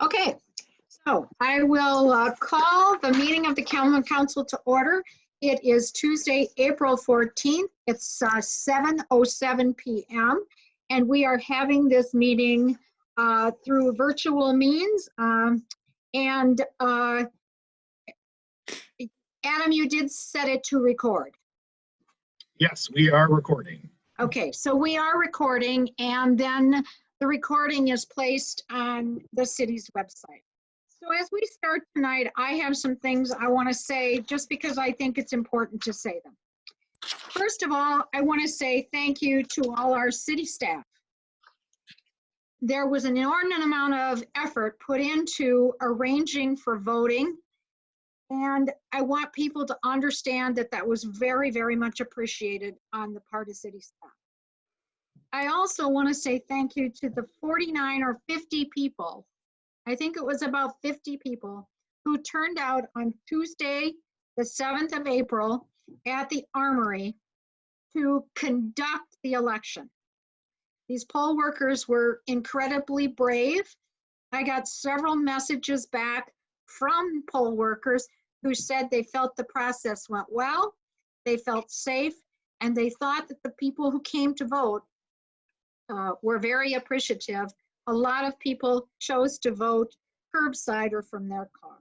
Okay, so I will call the meeting of the Common Council to order. It is Tuesday, April 14th. It's 7:07 p.m. and we are having this meeting through virtual means. Adam, you did set it to record. Yes, we are recording. Okay, so we are recording, and then the recording is placed on the city's website. So as we start tonight, I have some things I want to say just because I think it's important to say them. First of all, I want to say thank you to all our city staff. There was an inordinate amount of effort put into arranging for voting, and I want people to understand that that was very, very much appreciated on the part of city staff. I also want to say thank you to the 49 or 50 people, I think it was about 50 people, who turned out on Tuesday, the 7th of April at the Armory to conduct the election. These poll workers were incredibly brave. I got several messages back from poll workers who said they felt the process went well, they felt safe, and they thought that the people who came to vote were very appreciative. A lot of people chose to vote curbside or from their car.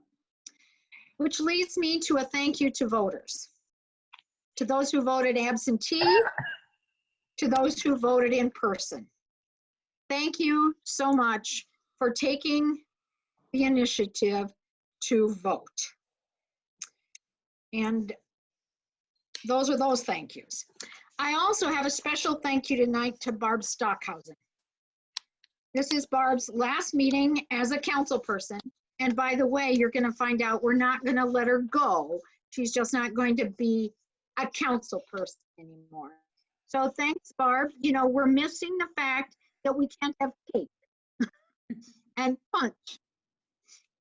Which leads me to a thank you to voters. To those who voted absentee, to those who voted in person. Thank you so much for taking the initiative to vote. And those are those thank yous. I also have a special thank you tonight to Barb Stockhausen. This is Barb's last meeting as a council person. And by the way, you're going to find out we're not going to let her go. She's just not going to be a council person anymore. So thanks, Barb. You know, we're missing the fact that we can't have cake and punch.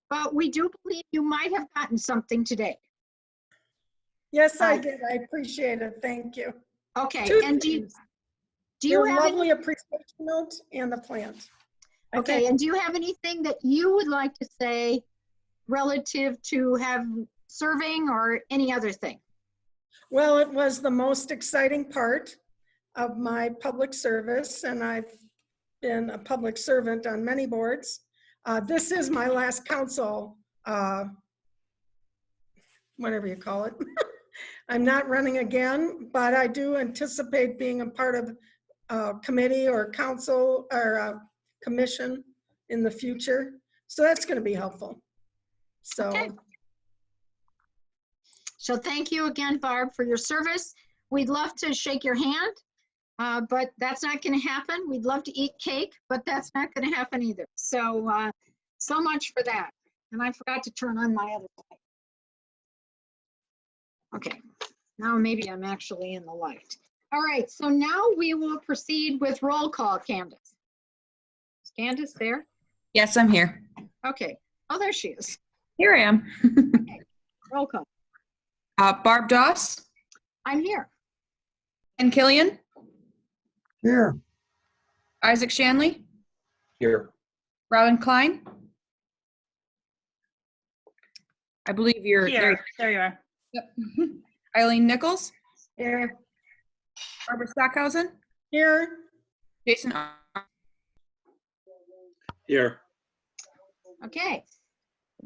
But we do believe you might have gotten something today. Yes, I did. I appreciate it. Thank you. Okay. Two And things. do you have lovely appreciation note and the plant. Okay, and do you have anything that you would like to say relative to have serving or any other thing? Well, it was the most exciting part of my public service, and I've been a public servant on many boards. This is my last council, whatever you call it. I'm not running again, but I do anticipate being a part of a committee or council or a commission in the future. So that's going to be helpful. So, okay. So thank you again, Barb, for your service. We'd love to shake your hand, but that's not going to happen. We'd love to eat cake, but that's not going to happen either. So, so much for that. And I forgot to turn on my other light. Okay, now maybe I'm actually in the light. All right, so now we will proceed with roll call, Candace. Is Candace there? Yes, I'm here. Okay. Oh, there she is. Here I am. Okay. Roll call. Barb Doss I'm here. and Killian, Here. Isaac Shanley, Here. Robin Klein. I believe you're Here. There you are. Yep. Eileen Nichols, Here. Barbara Stockhausen, here, Jason. Here. Okay.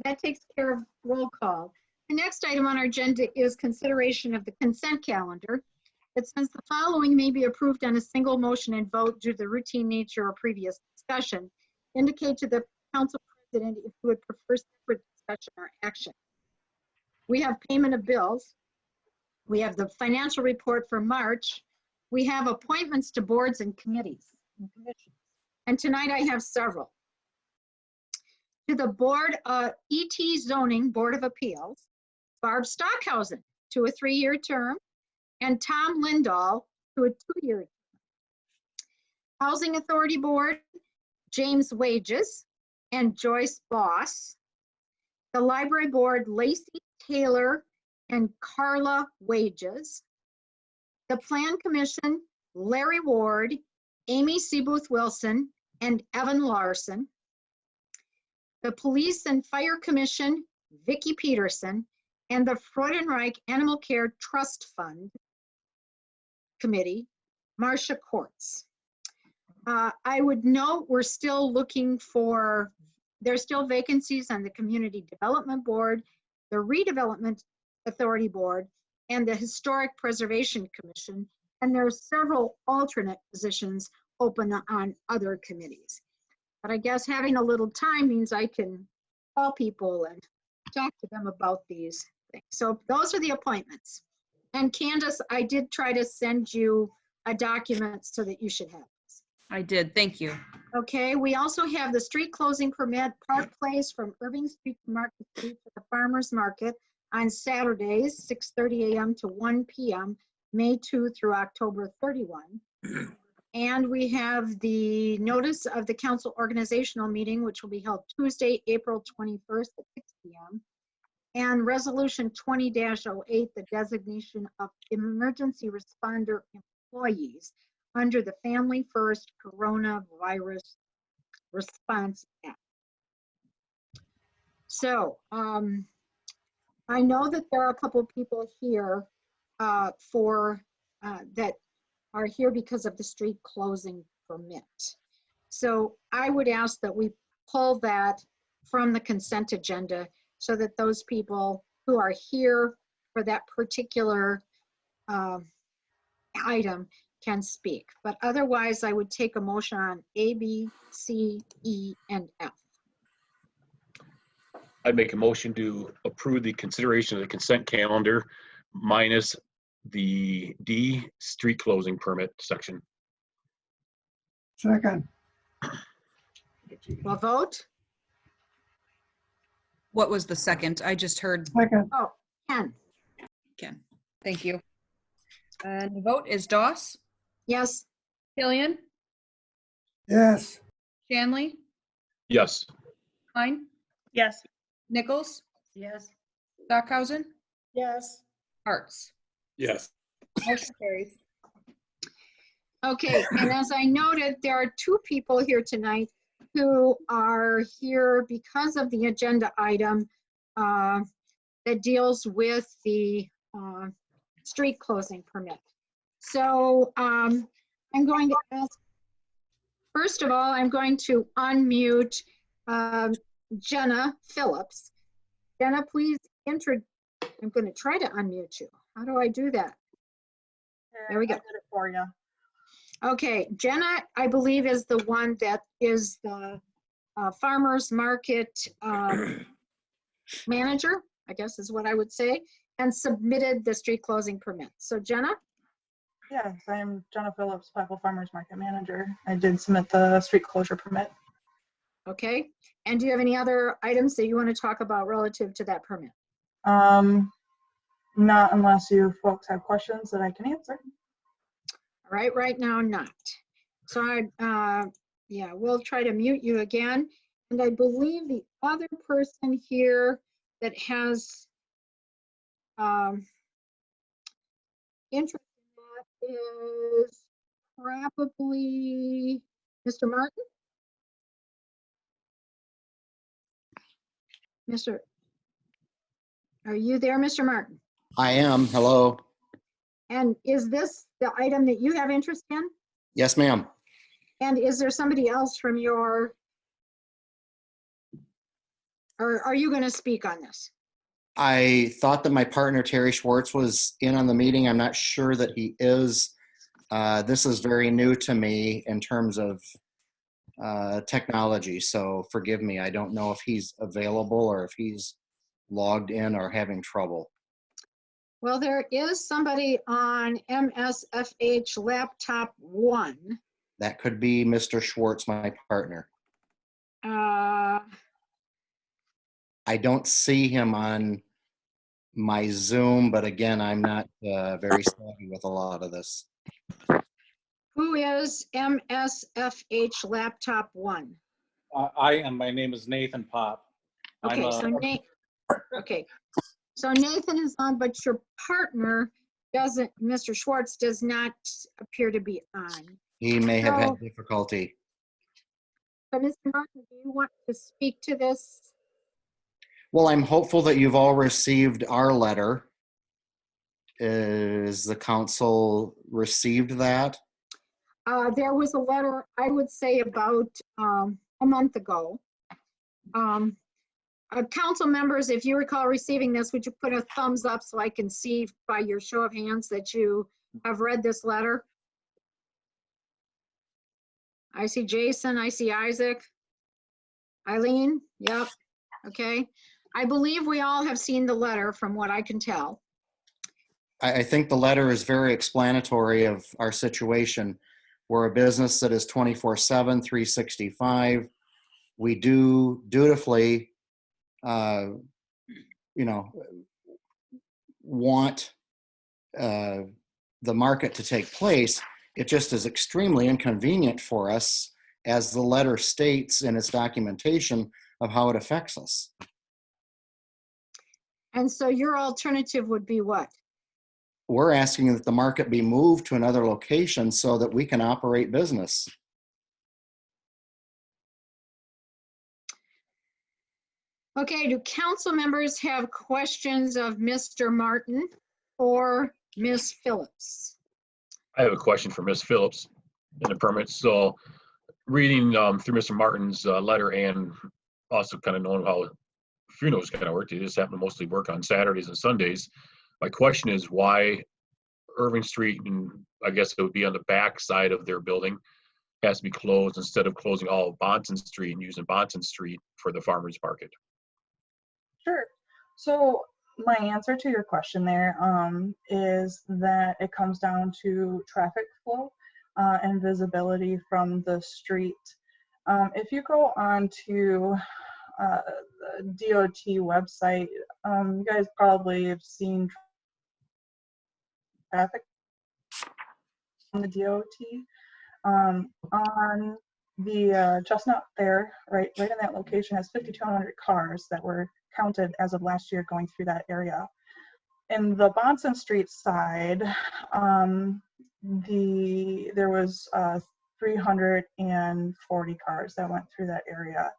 That takes care of roll call. The next item on our agenda is consideration of the consent calendar. It says the following may be approved on a single motion and vote due to the routine nature of previous discussion. Indicate to the council president if you would prefer separate discussion or action. We have payment of bills. We have the financial report for March. We have appointments to boards and committees and commissions. And tonight I have several. To the board, ET Zoning Board of Appeals, Barb Stockhausen to a 3-year term, and Tom Lindahl to a 2-year term. Housing Authority Board, James Wages and Joyce Boss. The Library Board, Lacey Taylor and Carla Wages. The Plan Commission, Larry Ward, Amy Seabooth Wilson, and Evan Larson. the Police and Fire Commission, Vicki Peterson, and the Freudenreich Animal Care Trust Fund Committee, Marcia Kortz. I would note we're still looking for, there's still vacancies on the Community Development Board, the Redevelopment Authority Board, and the Historic Preservation Commission, and there are several alternate positions open on other committees. But I guess having a little time means I can call people and talk to them about these things. So those are the appointments. And Candace, I did try to send you a document so that you should have this. I did. Thank you. Okay, we also have the street closing permit, Park Place from Irving Street to Market Street for the Farmers Market on Saturdays, 6:30 a.m. to 1 p.m., May 2 through October 31. And we have the notice of the council organizational meeting, which will be held Tuesday, April 21st at 6 p.m. And resolution 20-08, the designation of emergency responder employees under the Family First Coronavirus Response Act. So I know that there are a couple people here that are here because of the street closing permit. So I would ask that we pull that from the consent agenda so that those people who are here for that particular item can speak. But otherwise, I would take a motion on A, B, C, E, and F. I'd make a motion to approve the consideration of the consent calendar minus the D street closing permit section. Second. We'll vote. What was the second? I just heard Second. Oh, Ken. Ken. Thank you. And the vote is Doss, Yes. Killian, Yes. Shanley, Yes. Klein, Yes. Nichols, Yes. Stockhausen, Yes. Harts. Yes. Motion carries. Okay, and as I noted, there are two people here tonight who are here because of the agenda item that deals with the street closing permit. So I'm going to ask, first of all, I'm going to unmute Jenna Phillips. Jenna, please I'm going to try to unmute you. How do I do that? There we go. I did it for you. Okay, Jenna, I believe, is the one that is the farmer's market manager, I guess is what I would say, and submitted the street closing permit. So Jenna? Yes, I am Jenna Phillips, Platteville Farmers Market Manager. I did submit the street closure permit. Okay, and do you have any other items that you want to talk about relative to that permit? Not unless you folks have questions that I can answer. All right now, not. So yeah, we'll try to mute you again. And I believe the other person here that has interest in that is probably Mr. Martin. Are you there, Mr. Martin? I am. Hello. And is this the item that you have interest in? Yes, ma'am. And is there somebody else from or are you going to speak on this? I thought that my partner, Terry Schwartz, was in on the meeting. I'm not sure that he is. This is very new to me in terms of technology, so forgive me. I don't know if he's available or if he's logged in or having trouble. Well, there is somebody on MSFH laptop 1. That could be Mr. Schwartz, my partner. I don't see him on my Zoom, but again, I'm not very savvy with a lot of this. Who is MSFH laptop 1? I am. My name is Nathan Pop. Okay, so Nathan is on, but your partner doesn't, Mr. Schwartz does not appear to be on. He may have had difficulty. So, Mr. Martin, do you want to speak to this? Well, I'm hopeful that you've all received our letter. Is the council received that? There was a letter, I would say about a month ago. Council members, if you recall receiving this, would you put a thumbs up so I can see by your show of hands that you have read this letter? I see Jason, I see Isaac. Eileen, yep, okay. I believe we all have seen the letter from what I can tell. I think the letter is very explanatory of our situation. We're a business that is 24/7, 365. We do dutifully, want the market to take place. It just is extremely inconvenient for us, as the letter states in its documentation of how it affects us. And so your alternative would be what? We're asking that the market be moved to another location so that we can operate business. Okay, do council members have questions of Mr. Martin or Ms. Phillips? I have a question for Ms. Phillips in the permit. So reading through Mr. Martin's letter and also kind of knowing how funerals kind of work, they just happen to mostly work on Saturdays and Sundays. My question is why Irving Street, and I guess it would be on the back side of their building, has to be closed instead of closing all of Bonson Street and using Bonson Street for the farmer's market. Sure. So my answer to your question there is that it comes down to traffic flow and visibility from the street. If you go on to the DOT website, you guys probably have seen traffic on the DOT. On the Chestnut there, right in that location, has 5,200 cars that were counted as of last year going through that area. In the Bonson Street side, there was 340 cars that went through that area.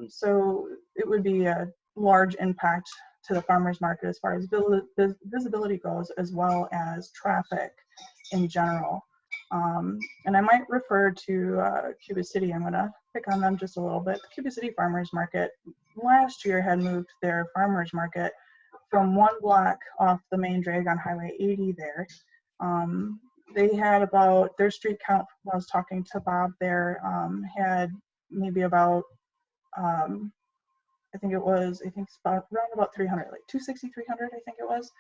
So it would be a large impact to the farmers market as far as visibility goes, as well as traffic in general. And I might refer to Cuba City. I'm going to pick on them just a little bit. The Cuba City Farmers Market last year had moved their farmers market from one block off the main drag on Highway 80 there. They had about, their street count, when I was talking to Bob there, had maybe about, I think it's about around about 300, like 260, 300, I think it was.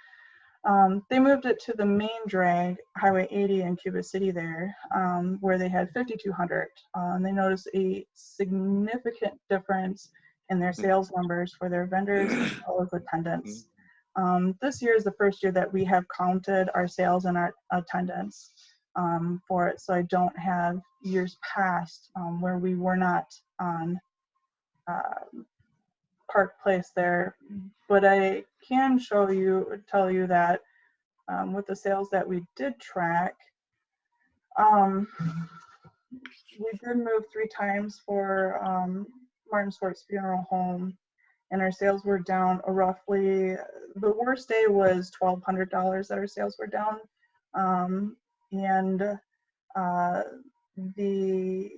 They moved it to the main drag, Highway 80 in Cuba City there, where they had 5,200. They noticed a significant difference in their sales numbers for their vendors as well as attendance. This year is the first year that we have counted our sales and our attendance for it, so I don't have years past where we were not on Park Place there, but I can tell you that with the sales that we did track, we did move 3 times for Martin Swartz Funeral Home, and our sales were down roughly, the worst day was $1,200 that our sales were down, and the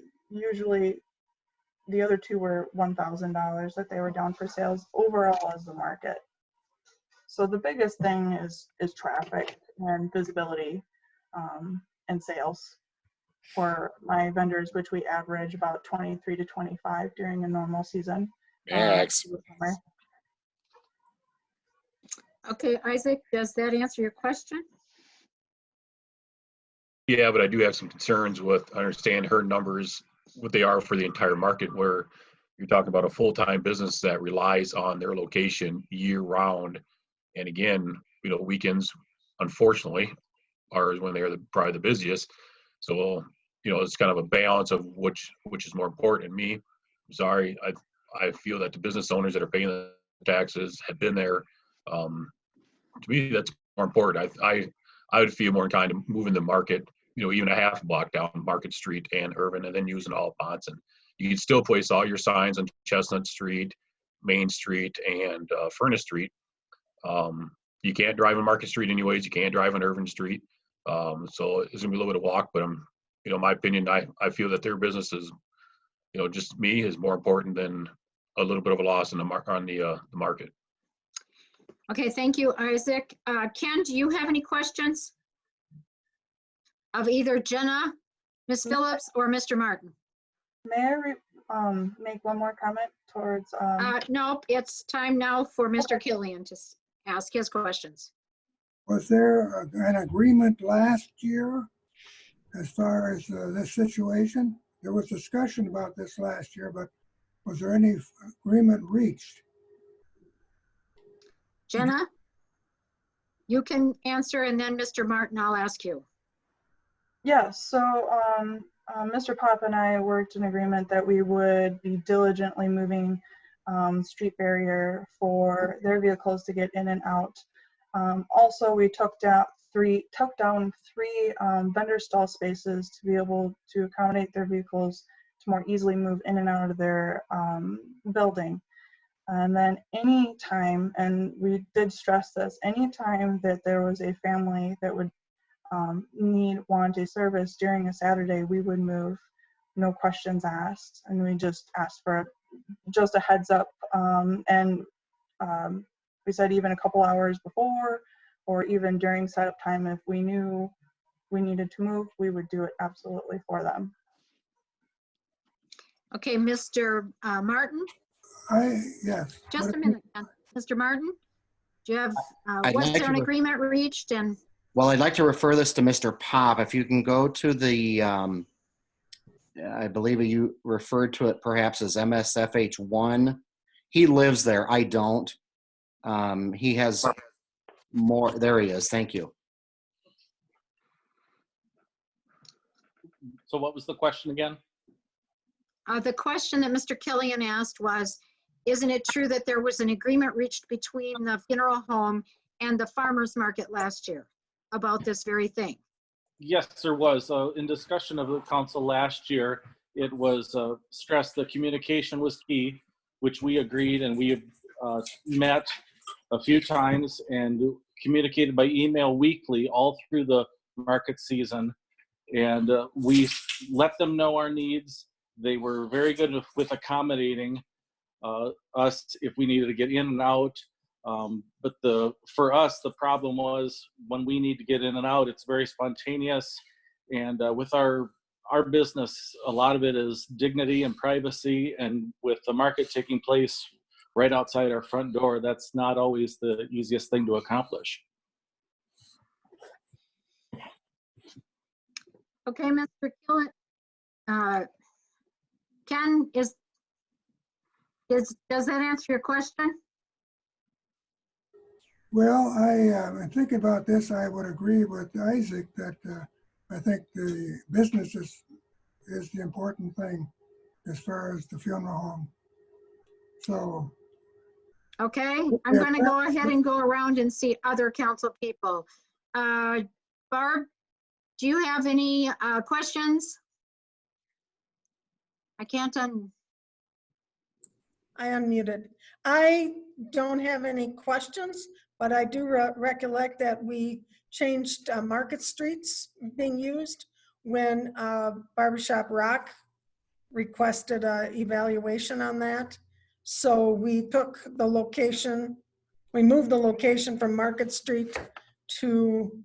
other 2 were $1,000 that they were down for sales overall as the market. So the biggest thing is traffic and visibility and sales for my vendors, which we average about 23 to 25 during a normal season. Okay, Isaac, does that answer your question? Yeah, but I do have some concerns with, I understand her numbers, what they are for the entire market, where you're talking about a full-time business that relies on their location year round. And again, weekends, unfortunately, are when they're probably the busiest. So, it's kind of a balance of which is more important. Me, I'm sorry, I feel that the business owners that are paying the taxes have been there. To me, that's more important. I would feel more inclined to moving the market, even a half block down Market Street and Irvin, and then using all Bonson. you can still place all your signs on Chestnut Street, Main Street, and Furnace Street. You can't drive on Market Street anyways. You can't drive on Irvin Street. So it's gonna be a little bit of walk, but my opinion, I feel that their business is, just me, is more important than a little bit of a loss in the market. Okay, thank you, Isaac. Ken, do you have any questions of either Jenna, Ms. Phillips, or Mr. Martin? May I make one more comment towards? Nope, it's time now for Mr. Killian to ask his questions. Was there an agreement last year as far as this situation? There was discussion about this last year, but was there any agreement reached? Jenna, you can answer, and then Mr. Martin, I'll ask you. Yes, so Mr. Pop and I worked in agreement that we would be diligently moving street barrier for their vehicles to get in and out. Also, we took down three vendor stall spaces to be able to accommodate their vehicles to more easily move in and out of their building. And then anytime, and we did stress this, anytime that there was a family that would want a service during a Saturday, we would move, no questions asked, and we just asked for just a heads up. We said even a couple hours before, or even during setup time, if we knew we needed to move, we would do it absolutely for them. Okay, Mr. Martin? Yes. Just a minute, Ken. Mr. Martin? Do you have, I'd was like there to an re- agreement reached? And Well, I'd like to refer this to Mr. Pop. If you can go to the, I believe you referred to it perhaps as MSFH1. He lives there. I don't. He has more. There he is. Thank you. So what was the question again? the question that Mr. Killian asked was, isn't it true that there was an agreement reached between the funeral home and the farmer's market last year about this very thing? Yes, there was. In discussion of the council last year, it was stressed that communication was key, which we agreed, and we met a few times and communicated by email weekly all through the market season. And we let them know our needs. They were very good with accommodating us if we needed to get in and out. But for us, the problem was when we need to get in and out, it's very spontaneous. And with our business, a lot of it is dignity and privacy. And with the market taking place right outside our front door, that's not always the easiest thing to accomplish. Okay, Mr. Killian. Ken, does that answer your question? Well, in thinking about this, I would agree with Isaac that I think the business is the important thing as far as the funeral home. So. Okay, I'm going to go ahead and go around and see other council people. Barb, do you have any questions? I can't I unmuted. I don't have any questions, but I do recollect that we changed Market Streets being used when Barbershop Rock requested an evaluation on that. So we took the location, we moved the location from Market Street to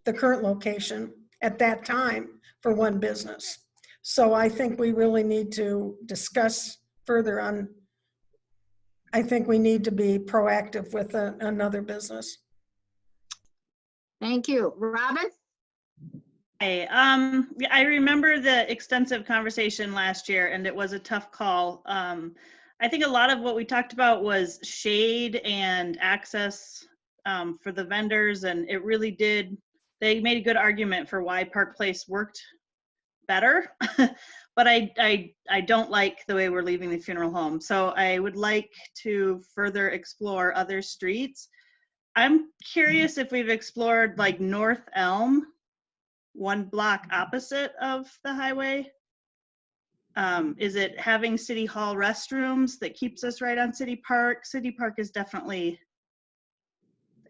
the current location at that time for one business. So I think we really need to discuss further on, I think we need to be proactive with another business. Thank you. Robin? Hey, I remember the extensive conversation last year, and it was a tough call. I think a lot of what we talked about was shade and access for the vendors, and it really did, they made a good argument for why Park Place worked better. But I don't like the way we're leaving the funeral home. So I would like to further explore other streets. I'm curious if we've explored like North Elm, one block opposite of the highway. Is it having City Hall restrooms that keeps us right on City Park? City Park is definitely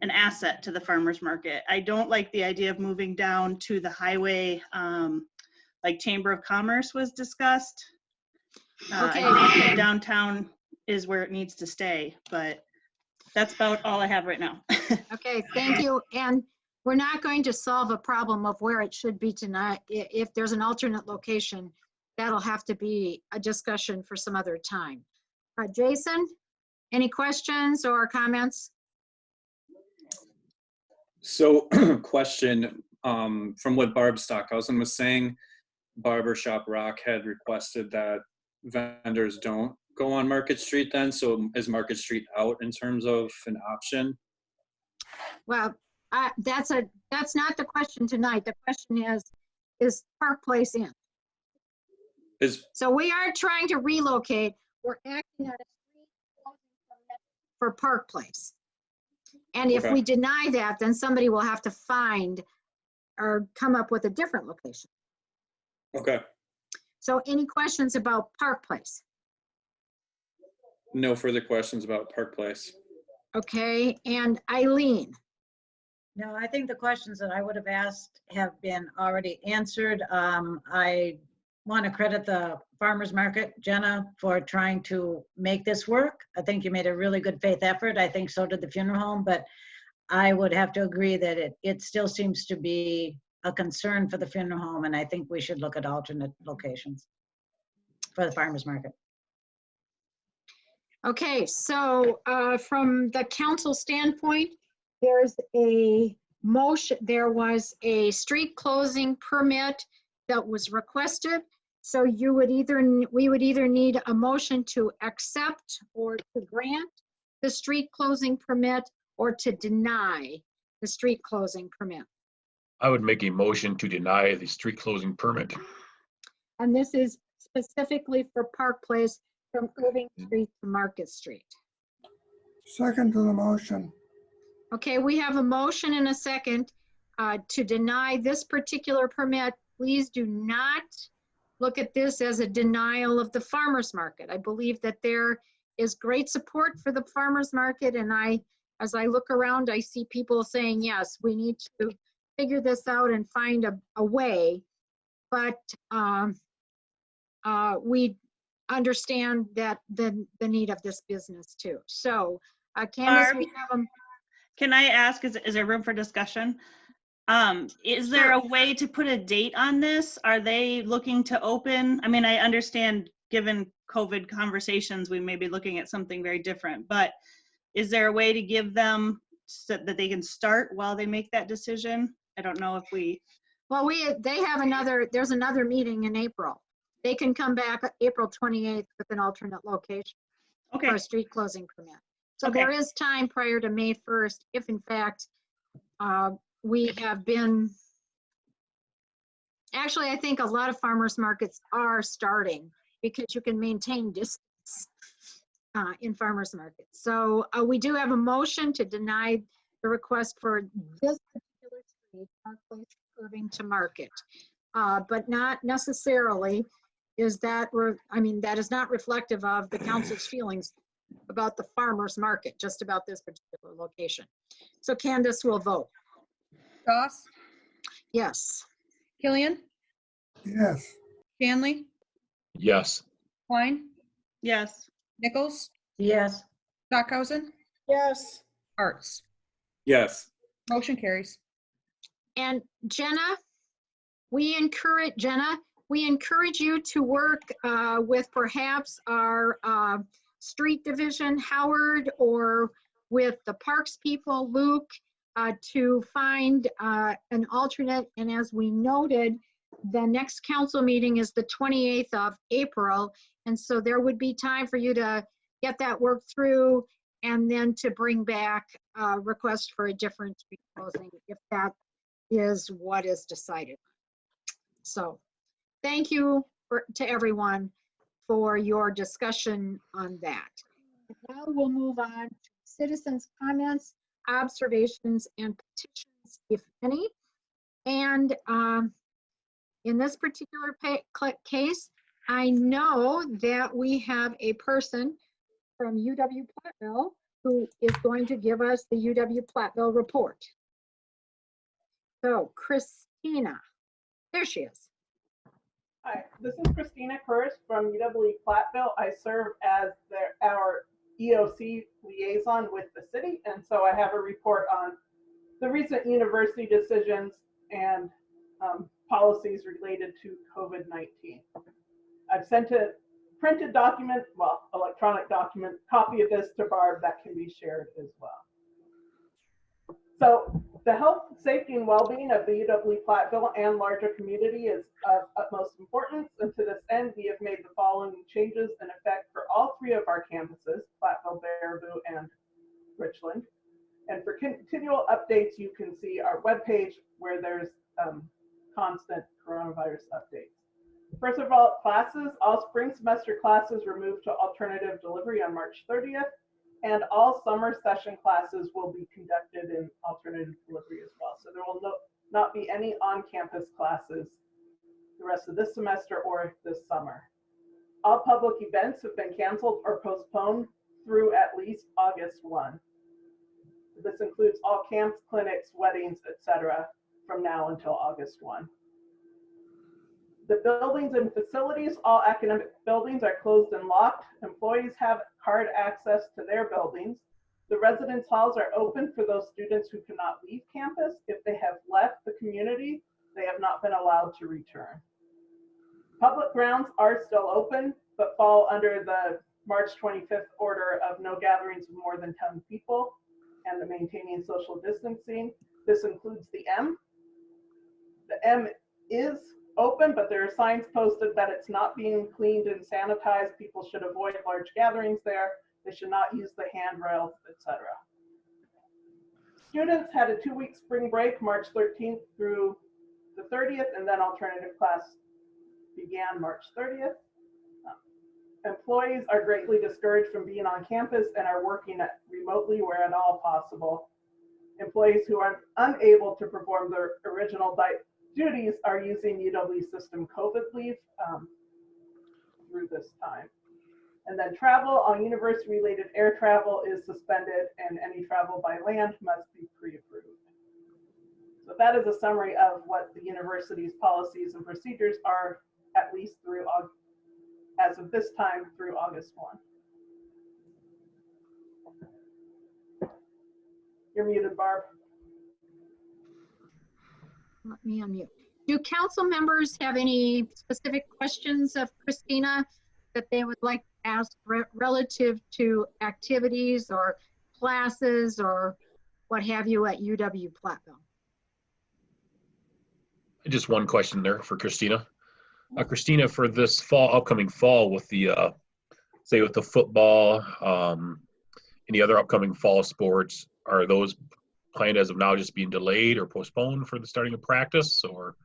an asset to the farmer's market. I don't like the idea of moving down to the highway, like Chamber of Commerce was discussed. Okay. I think that downtown is where it needs to stay, but that's about all I have right now. Okay, thank you. And we're not going to solve a problem of where it should be tonight. If there's an alternate location, that'll have to be a discussion for some other time. Jason, any questions or comments? So question, from what Barb Stockhausen was saying, Barbershop Rock had requested that vendors don't go on Market Street then, so is Market Street out in terms of an option? Well, that's not the question tonight. The question is Park Place in? So we are trying to relocate. We're acting on a street closing permit for Park Place. And if Okay. we deny that, then somebody will have to find or come up with a different location. Okay, So any questions about Park Place? no further questions about Park Place. Okay, and Eileen? No, I think the questions that I would have asked have been already answered. I want to credit the farmers market, Jenna, for trying to make this work. I think you made a really good faith effort. I think so did the funeral home, but I would have to agree that it still seems to be a concern for the funeral home, and I think we should look at alternate locations for the farmers market. Okay, so from the council standpoint, there's a motion, there was a street closing permit that was requested. So we would either need a motion to accept or to grant the street closing permit or to deny the street closing permit. I would make a motion to deny the street closing permit. And this is specifically for Park Place from Irving Street to Market Street. Second to the motion. Okay, we have a motion and a second to deny this particular permit. Please do not look at this as a denial of the farmer's market. I believe that there is great support for the farmer's market, and as I look around, I see people saying, yes, we need to figure this out and find a way, but we understand that the need of this business too. So Candace, we have Can I ask, is there room for discussion? Is there a way to put a date on this? Are they looking to open? I mean, I understand given COVID conversations, we may be looking at something very different, but is there a way to give them so that they can start while they make that decision? I don't know if we. Well, there's another meeting in April. They can come back April 28th with an alternate location for a street closing permit. So there is time prior to May 1st, if in fact we have been, actually I think a lot of farmers markets are starting because you can maintain distance in farmers markets. So we do have a motion to deny the request for this particular street, Park Place, Irving to Market, but not necessarily that is not reflective of the council's feelings about the farmer's market, just about this particular location. So Candace will vote. Doss, Yes. Killian, Yes. Shanley, Yes. Klein, Yes. Nichols, Yes. Stockhausen, Yes. Arts. Yes. Motion carries. And Jenna, we encourage you to work with perhaps our street division, Howard, or with the parks people, Luke, to find an alternate. And as we noted, the next council meeting is the 28th of April. And so there would be time for you to get that work through and then to bring back a request for a different street closing if that is what is decided. So thank you to everyone for your discussion on that. Now we'll move on to citizens' comments, observations, and petitions, if any. And in this particular case, I know that we have a person from UW Platteville who is going to give us the UW Platteville report. So Christina, there she is. Hi, this is Christina Kurz from UW Platteville. I serve as our EOC liaison with the city, and so I have a report on the recent university decisions and policies related to COVID-19. I've sent a printed document, well, electronic document, copy of this to Barb that can be shared as well. So the health, safety, and well-being of the UW Platteville and larger community is of utmost importance. And to this end, we have made the following changes in effect for all three of our campuses, Platteville, Baraboo, and Richland. And for continual updates, you can see our webpage where there's constant coronavirus updates. First of all, classes, all spring semester classes were moved to alternative delivery on March 30th. And all summer session classes will be conducted in alternative delivery as well. So there will not be any on-campus classes the rest of this semester or this summer. All public events have been canceled or postponed through at least August 1. This includes all camps, clinics, weddings, etc. from now until August 1. The buildings and facilities, all academic buildings are closed and locked. Employees have card access to their buildings. The residence halls are open for those students who cannot leave campus. If they have left the community, they have not been allowed to return. Public grounds are still open, but fall under the March 25th order of no gatherings of more than 10 people and the maintaining social distancing. This includes the M. The M is open, but there are signs posted that it's not being cleaned and sanitized. People should avoid large gatherings there. They should not use the handrails, etc. Students had a 2-week spring break, March 13th through the 30th, and then alternative class began March 30th. Employees are greatly discouraged from being on campus and are working remotely where at all possible. Employees who are unable to perform their original duties are using UW system COVID leave through this time. And then travel, all university related air travel is suspended and any travel by land must be pre-approved. So that is a summary of what the university's policies and procedures are, at least through as of this time through August 1. You're muted, Barb. Let me unmute. Do council members have any specific questions of Christina that they would like to ask relative to activities or classes or what have you at UW Platteville? Just one question there for Christina. Christina, for this fall, upcoming fall, with the say with the football, any other upcoming fall sports, are those planned as of now just being delayed or postponed for the starting of practice, or?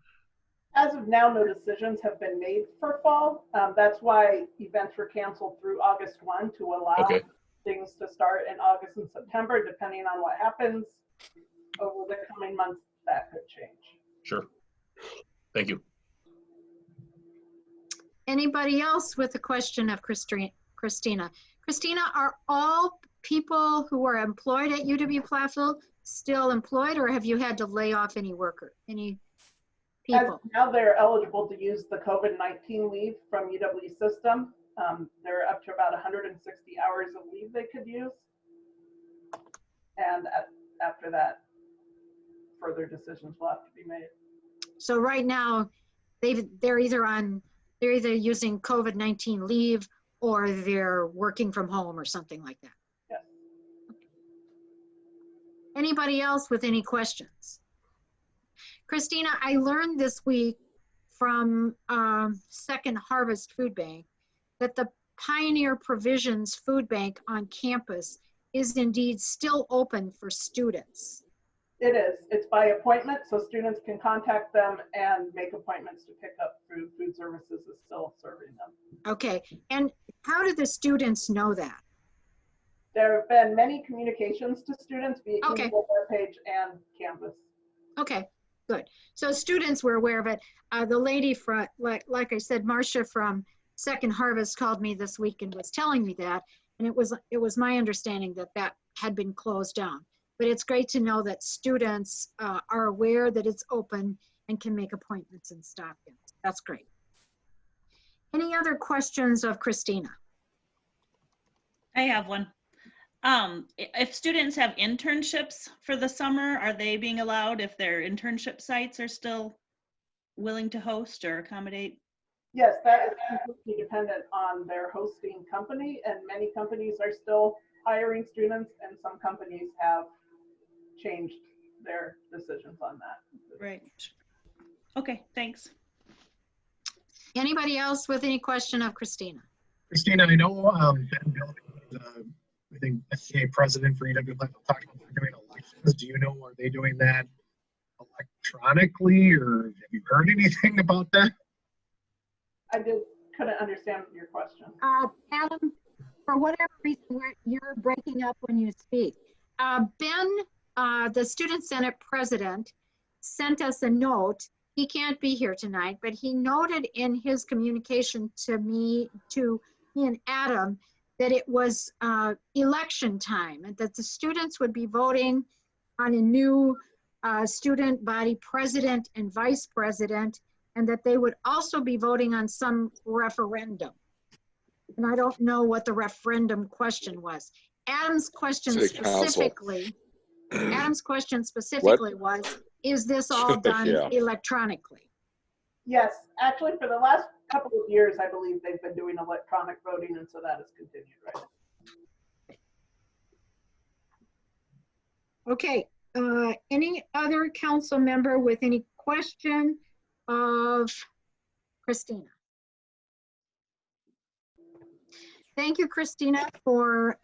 As of now, no decisions have been made for fall. That's why events were canceled through August 1 to allow things to start in August and September, depending on what happens over the coming months. That could change. Sure. Thank you. Anybody else with a question of Christina? Christina, are all people who are employed at UW Platteville still employed, or have you had to lay off any people? As now they're eligible to use the COVID-19 leave from UW system. They're up to about 160 hours of leave they could use. And after that, further decisions will have to be made. So right now, they're either using COVID-19 leave or they're working from home or something like that. Yes. Anybody else with any questions? Christina, I learned this week from Second Harvest Food Bank that the Pioneer Provisions Food Bank on campus is indeed still open for students. It is. It's by appointment, so students can contact them and make appointments to pick up food. Food services is still serving them. Okay, and how do the students know that? There have been many communications to students via email, webpage, and Canvas. Okay, good. So students were aware of it. The lady from, like I said, Marcia from Second Harvest called me this week and was telling me that, and it was my understanding that that had been closed down. But it's great to know that students are aware that it's open and can make appointments and stop in. That's great. Any other questions of Christina? I have one. If students have internships for the summer, are they being allowed if their internship sites are still willing to host or accommodate? Yes, that is completely dependent on their hosting company, and many companies are still hiring students, and some companies have changed their decisions on that. Right. Okay, thanks. Anybody else with any question of Christina? Christina, I know Ben Billings, I think SCA president for EW Platteville talked about they're doing elections. Do you know, are they doing that electronically, or have you heard anything about that? Couldn't understand your question. Adam, for whatever reason, you're breaking up when you speak. Ben, the Student Senate president, sent us a note. He can't be here tonight, but he noted in his communication to me and Adam that it was election time and that the students would be voting on a new student body president and vice president, and that they would also be voting on some referendum. And I don't know what the referendum question was. Adam's question specifically was, is this all done Yeah. electronically? Yes, actually, for the last couple of years, I believe they've been doing electronic voting, and so that has continued, right? Okay, any other council member with any question of Christina? Thank you, Christina, for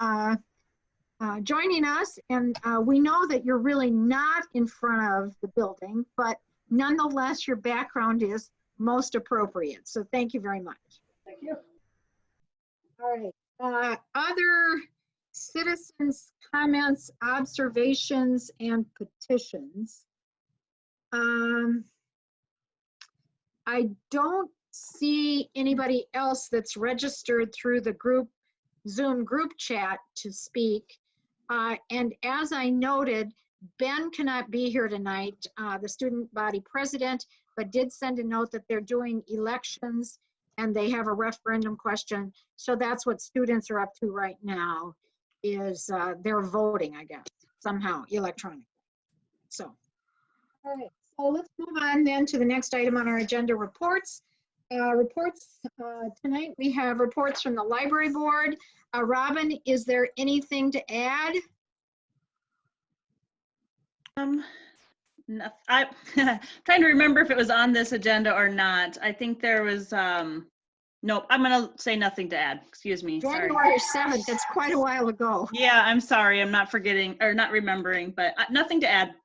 joining us. And we know that you're really not in front of the building, but nonetheless, your background is most appropriate. So thank you very much. Thank you. All right. Other citizens' comments, observations, and petitions. I don't see anybody else that's registered through the Zoom group chat to speak. And as I noted, Ben cannot be here tonight, the student body president, but did send a note that they're doing elections and they have a referendum question. So that's what students are up to right now, is they're voting, I guess, somehow electronically. So, all right, so let's move on then to the next item on our agenda, reports. Tonight we have reports from the library board. Robin, is there anything to add? I'm trying to remember if it was on this agenda or not. I think there was, nope, I'm gonna say nothing to add. Excuse me. Sorry. January 7th, that's quite a while ago. Yeah, I'm sorry. I'm not forgetting or not remembering, but nothing to add.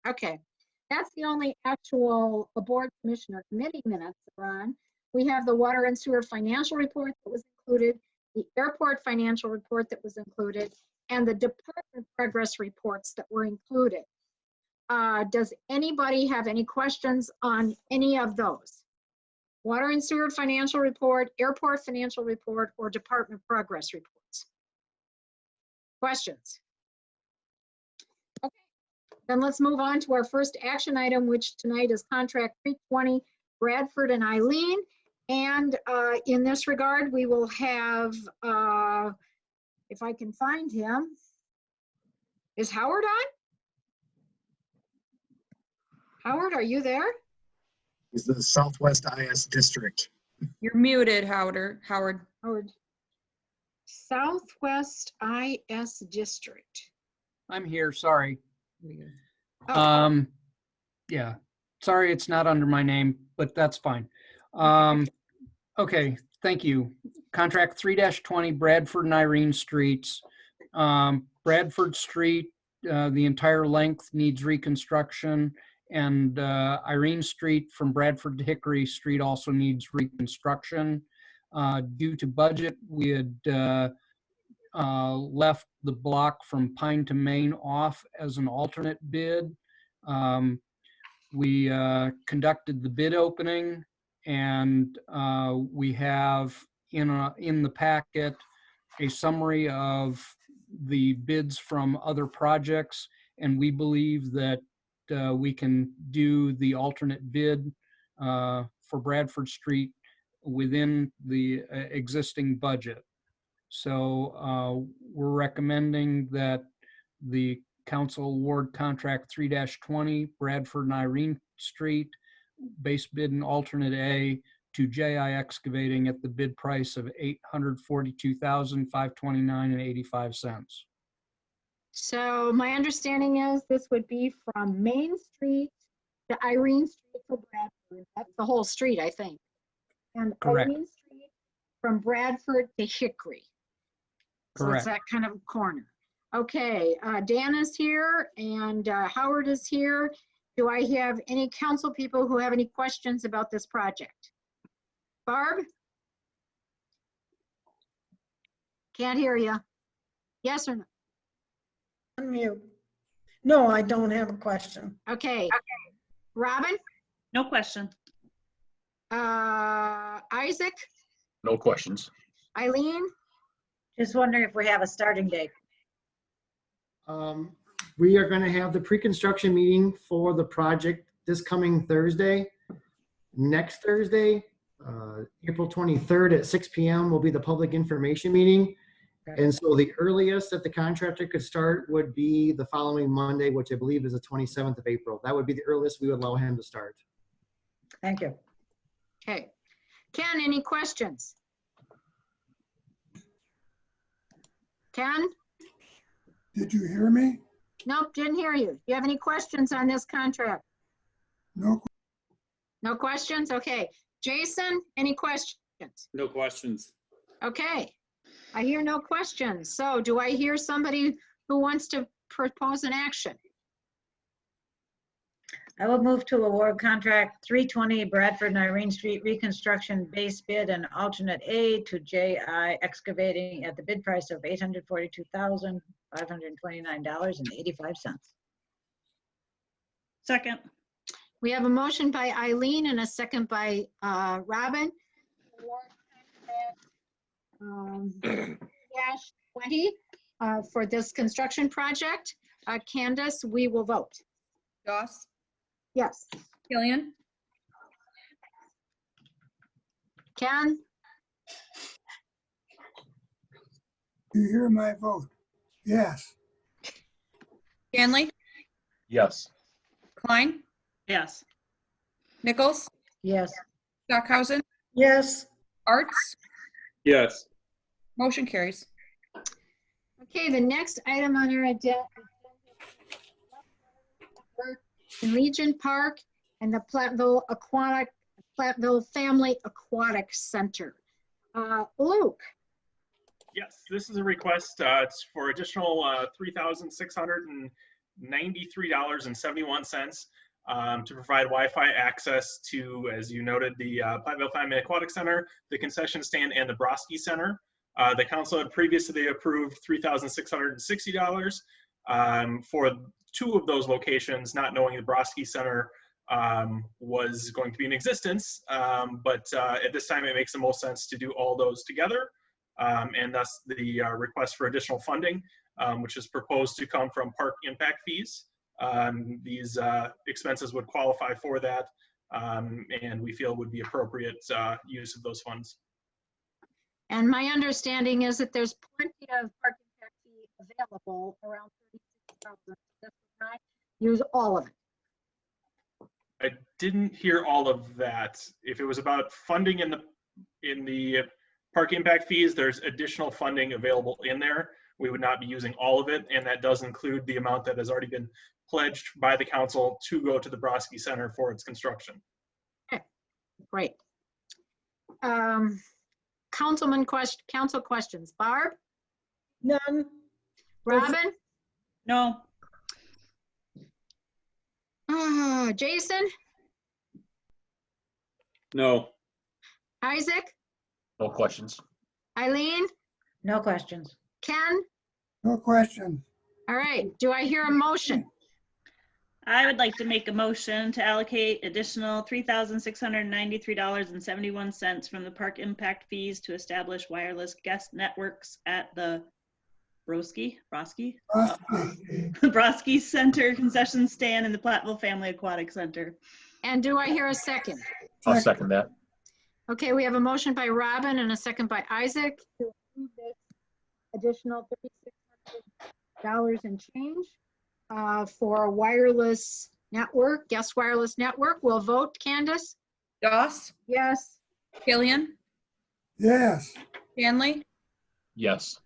Okay, that's the only actual board commissioner committee minutes that are on. We have the water and sewer financial report that was included, the airport financial report that was included, and the department progress reports that were included. Does anybody have any questions on any of those? Water and sewer financial report, airport financial report, or department progress reports? Questions? Okay, then let's move on to our first action item, which tonight is contract 320 Bradford and Eileen. And in this regard, we will have, if I can find him, is Howard on? Howard, are you there? Is the Southwest IS District. You're muted, Howard. Howard. Southwest IS District. I'm here, sorry. Oh. Yeah, sorry it's not under my name, but that's fine. Okay, thank you. Contract 3-20 Bradford and Irene Streets. Bradford Street, the entire length needs reconstruction, and Irene Street from Bradford to Hickory Street also needs reconstruction. Due to budget, we had left the block from Pine to Main off as an alternate bid. We conducted the bid opening, and we have in the packet a summary of the bids from other projects, and we believe that we can do the alternate bid for Bradford Street within the existing budget. So we're recommending that the council award contract 3-20 Bradford and Irene Street, base bid and alternate A, to JI Excavating at the bid price of $842,529.85. So my understanding is this would be from Main Street to Irene Street for Bradford. That's the whole street, I think. And Correct. Irene Street from Bradford to Hickory. So it's Correct. that kind of corner. Okay, Dan is here and Howard is here. Do I have any council people who have any questions about this project? Barb? Can't hear you. Yes or no? Unmute. No, I don't have a question. Okay. Robin? No question. Isaac? No questions. Eileen? Just wondering if we have a starting date. We are going to have the pre-construction meeting for the project this coming Thursday. Next Thursday, April 23rd at 6 p.m. will be the public information meeting. Okay. And so the earliest that the contractor could start would be the following Monday, which I believe is the 27th of April. That would be the earliest we would allow him to start. Thank you. Okay. Ken, any questions? Ken? Did you hear me? Nope, didn't hear you. Do you have any questions on this contract? No. No questions? Okay. Jason, any questions? No questions. Okay. I hear no questions. So do I hear somebody who wants to propose an action? I will move to award contract 320 Bradford and Irene Street reconstruction base bid and alternate A to JI Excavating at the bid price of $842,529.85. Second. We have a motion by Eileen and a second by Robin. -20 for this construction project. Candace, we will vote. Doss, Yes. Killian, Ken? Do you hear my vote? Yes. Stanley, Yes. Klein, Yes. Nichols, Yes. Stockhausen, Yes. Arts, Yes. motion carries. Okay, the next item on our agenda in Legion Park and the Platteville Family Aquatic Center. Luke? Yes, this is a request. It's for additional $3,693.71 to provide Wi-Fi access to, as you noted, the Platteville Family Aquatic Center, the concession stand, and the Broski Center. The council had previously approved $3,660 for 2 of those locations, not knowing the Broski Center was going to be in existence. But at this time, it makes the most sense to do all those together. And thus the request for additional funding, which is proposed to come from park impact fees. These expenses would qualify for that, and we feel would be appropriate use of those funds. And my understanding is that there's plenty of park impact fee available, around $36,000. This would not use all of it. I didn't hear all of that. If it was about funding in the park impact fees, there's additional funding available in there. We would not be using all of it, and that does include the amount that has already been pledged by the council to go to the Broski Center for its construction. Okay, great. Council questions. Barb? None. Robin? No. Jason? No. Isaac? No questions. Eileen? No questions. Ken? No question. All right, do I hear a motion? I would like to make a motion to allocate additional $3,693.71 from the park impact fees to establish wireless guest networks at the Broski Center concession stand in the Platteville Family Aquatic Center. And do I hear a second? I'll second that. Okay, we have a motion by Robin and a second by Isaac to approve this additional $3,600 and change for a wireless network, guest wireless network. We'll vote. Candace? Doss, Yes. Killian, Yes. Hanley, Yes.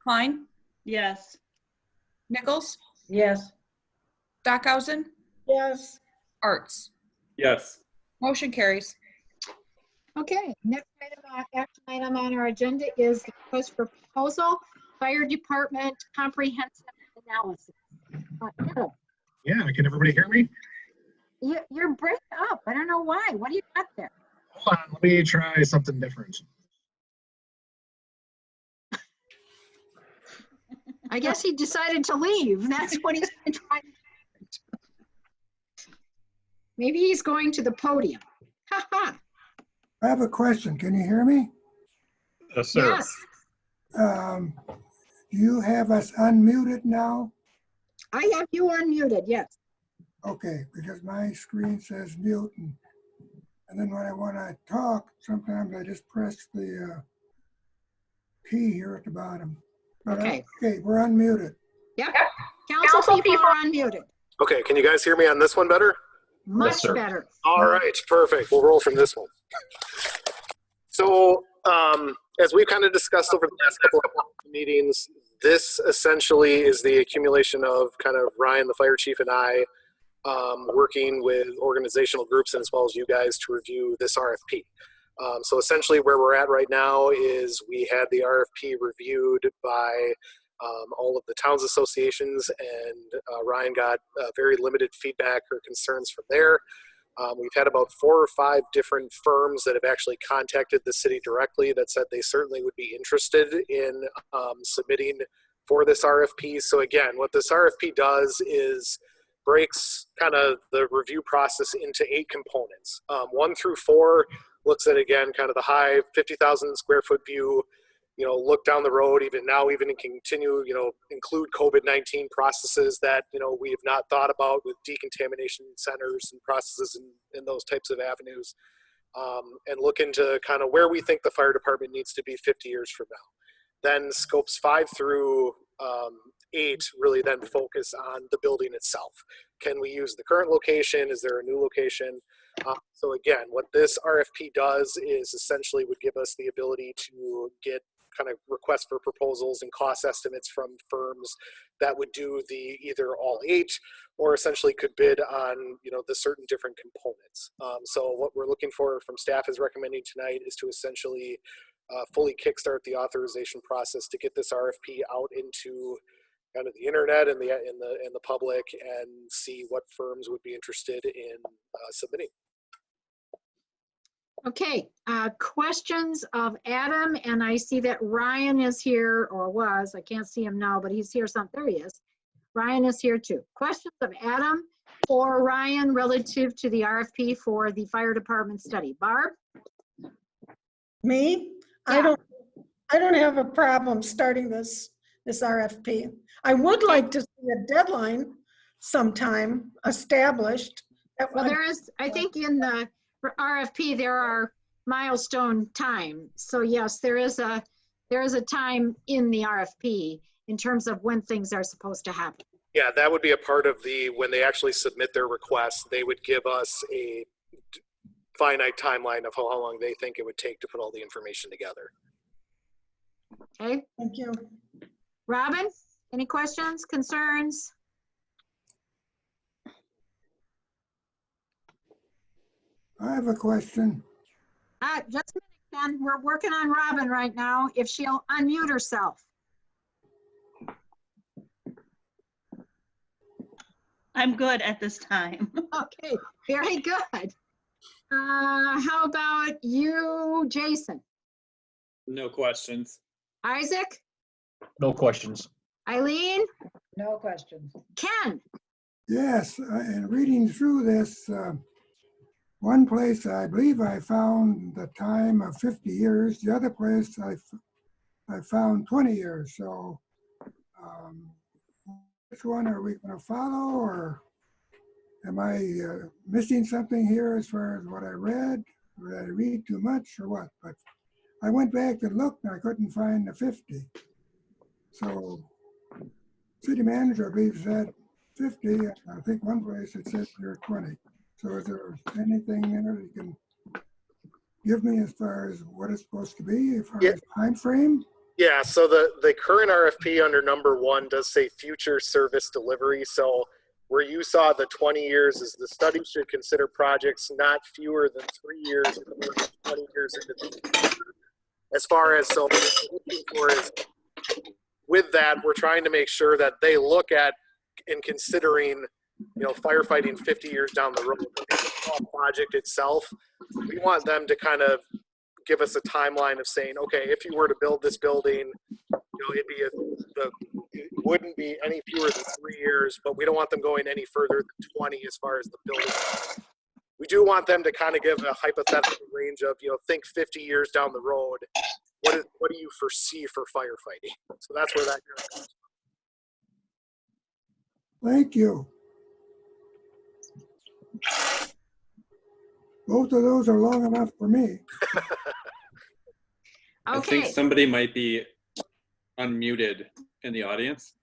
Klein, Yes. Nichols, Yes. Stockhausen, Yes. Arts. Yes. Motion carries. Okay, next item, action item on our agenda is the request for proposal, fire department comprehensive analysis. Yeah, can everybody hear me? You're breaking up. I don't know why. What do you got there? Hold on, let me try something different. I guess he decided to leave. That's what he's been trying to do. Maybe he's going to the podium. Ha ha. I have a question. Can you hear me? Yes, sir. Yes, Do you have us unmuted now? I have you unmuted, yes. Okay, because my screen says mute, and then when I want to talk, sometimes I just press the key here at the bottom. But Okay. okay, we're unmuted. Yep. Council people are unmuted. Okay, can you guys hear me on this one better? Much sir. better. All right, perfect. We'll roll from this one. So, as we've kind of discussed over the last couple of meetings, this essentially is the accumulation of kind of Ryan, the fire chief, and I working with organizational groups and as well as you guys to review this RFP. So essentially where we're at right now is we had the RFP reviewed by all of the towns associations, and Ryan got very limited feedback or concerns from there. We've had about 4 or 5 different firms that have actually contacted the city directly that said they certainly would be interested in submitting for this RFP. So again, what this RFP does is breaks kind of the review process into 8 components. 1 through 4 looks at, again, kind of the high 50,000 square foot view, you know, look down the road, even continue, you know, include COVID-19 processes that, you know, we have not thought about with decontamination centers and processes and those types of avenues, and look into kind of where we think the fire department needs to be 50 years from now. Then scopes 5 through 8 really then focus on the building itself. Can we use the current location? Is there a new location? So again, what this RFP does is essentially would give us the ability to get kind of requests for proposals and cost estimates from firms that would do the either all 8 or essentially could bid on, you know, the certain different components. So what we're looking for from staff is recommending tonight is to essentially fully kickstart the authorization process to get this RFP out into kind of the internet and the public and see what firms would be interested in submitting. Okay, questions of Adam, and I see that Ryan is here, or was, I can't see him now, but he's here, there he is. Ryan is here too. Questions of Adam or Ryan relative to the RFP for the fire department study. Barb? Me? Yeah. I don't have a problem starting this RFP. I would like to see a deadline sometime established. Well, there is, I think in the RFP, there are milestone time. So yes, there is a time in the RFP in terms of when things are supposed to happen. Yeah, that would be a part of when they actually submit their request, they would give us a finite timeline of how long they think it would take to put all the information together. Okay. Thank you. Robin, any questions, concerns? I have a question. Just a minute, Ken. We're working on Robin right now. If she'll unmute herself. I'm good at this time. Okay, very good. How about you, Jason? No questions. Isaac? No questions. Eileen? No questions. Ken? Yes, in reading through this, one place I believe I found the time of 50 years. The other place I found 20 years. So which one are we going to follow, or am I missing something here as far as what I read? Or did I read too much or what? But I went back and looked and I couldn't find the 50. So city manager, I believe, said 50. I think one place it said there 20. So is there anything there that you can give me as far as what it's supposed to be, as far as time frame? Yeah, so the current RFP under number 1 does say future service delivery. So where you saw the 20 years is the study should consider projects not fewer than 3 years or 20 years into the future. As far as, so what we're looking for is, with that, we're trying to make sure that they look at in considering, you know, firefighting 50 years down the road. The project itself, we want them to kind of give us a timeline of saying, okay, if you were to build this building, you know, it wouldn't be any fewer than 3 years, but we don't want them going any further than 20 as far as the building. We do want them to kind of give a hypothetical range of, you know, think 50 years down the road. What do you foresee for firefighting? So that's where that comes from. Thank you. Both of those are long enough for me. I think somebody might be unmuted in the audience.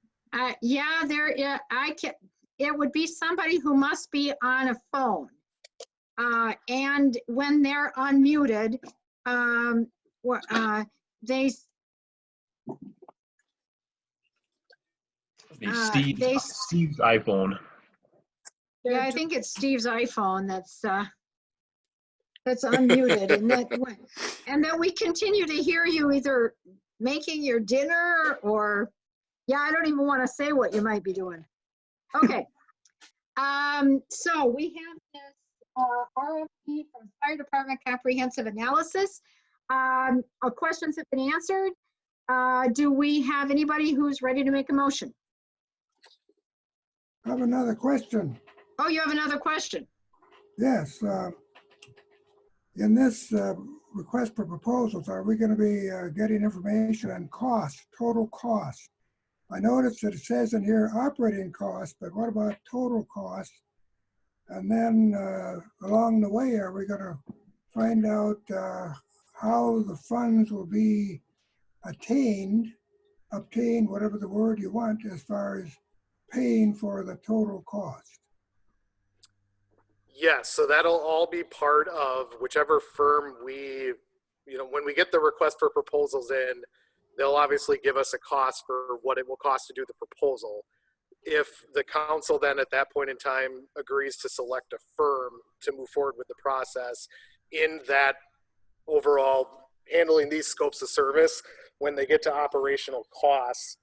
Yeah, it would be somebody who must be on a phone. And when they're unmuted, Steve's iPhone. Yeah, I think it's Steve's iPhone that's unmuted, and then we continue to hear you either making your dinner or, yeah, I don't even want to say what you might be doing. Okay. So we have this RFP from Fire Department Comprehensive Analysis. Questions have been answered. Do we have anybody who's ready to make a motion? I have another question. Oh, you have another question? Yes. In this request for proposals, are we going to be getting information on cost, total cost? I noticed that it says in here operating costs, but what about total cost? And then along the way, are we going to find out how the funds will be obtained, whatever the word you want, as far as paying for the total cost? Yes, so that'll all be part of whichever firm we, you know, when we get the request for proposals in, they'll obviously give us a cost for what it will cost to do the proposal. If the council then at that point in time agrees to select a firm to move forward with the process in that overall handling these scopes of service, when they get to operational costs,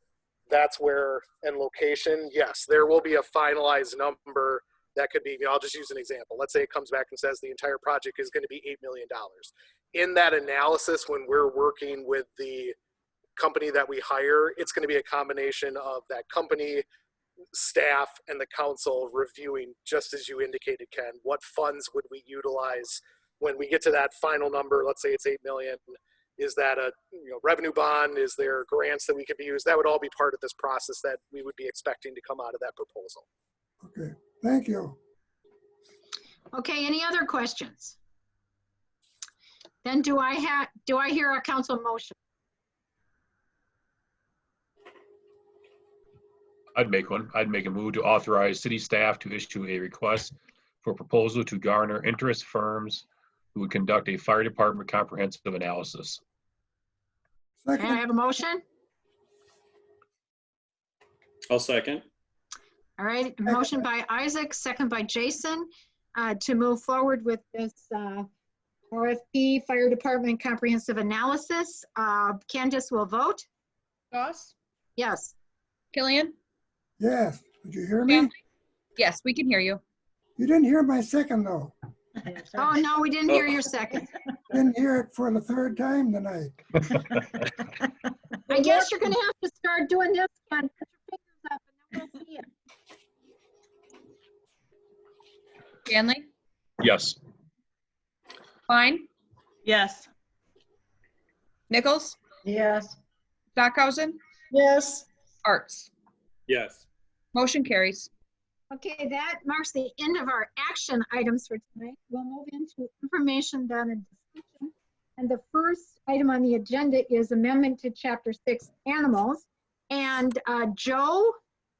that's where, and location, yes, there will be a finalized number. That could be, you know, I'll just use an example. Let's say it comes back and says the entire project is going to be $8 million. In that analysis, when we're working with the company that we hire, it's going to be a combination of that company, staff, and the council reviewing, just as you indicated, Ken, what funds would we utilize when we get to that final number? Let's say it's $8 million. Is that a revenue bond? Is there grants that we could be used? That would all be part of this process that we would be expecting to come out of that proposal. Okay, thank you. Okay, any other questions? Then do I hear a council motion? I'd make one. I'd make a move to authorize city staff to issue a request for proposal to garner interest firms who would conduct a fire department comprehensive analysis. Can I have a motion? I'll second. All right, motion by Isaac, second by Jason, to move forward with this RFP Fire Department Comprehensive Analysis. Candace will vote. Goss? Yes. Killian? Yes, did you hear me? Yes, we can hear you. You didn't hear my second though. Oh, no, we didn't hear your second. Didn't hear it for the third time tonight. I guess you're gonna have to start doing this again. Put your fingers up and then we'll see it. Stanley, Yes. Klein, Yes. Nichols, Yes. Stockhausen, Yes. Arts. Yes. Motion carries. Okay, that marks the end of our action items for tonight. We'll move into information done and discussion. And the first item on the agenda is amendment to Chapter 6, Animals. And Joe,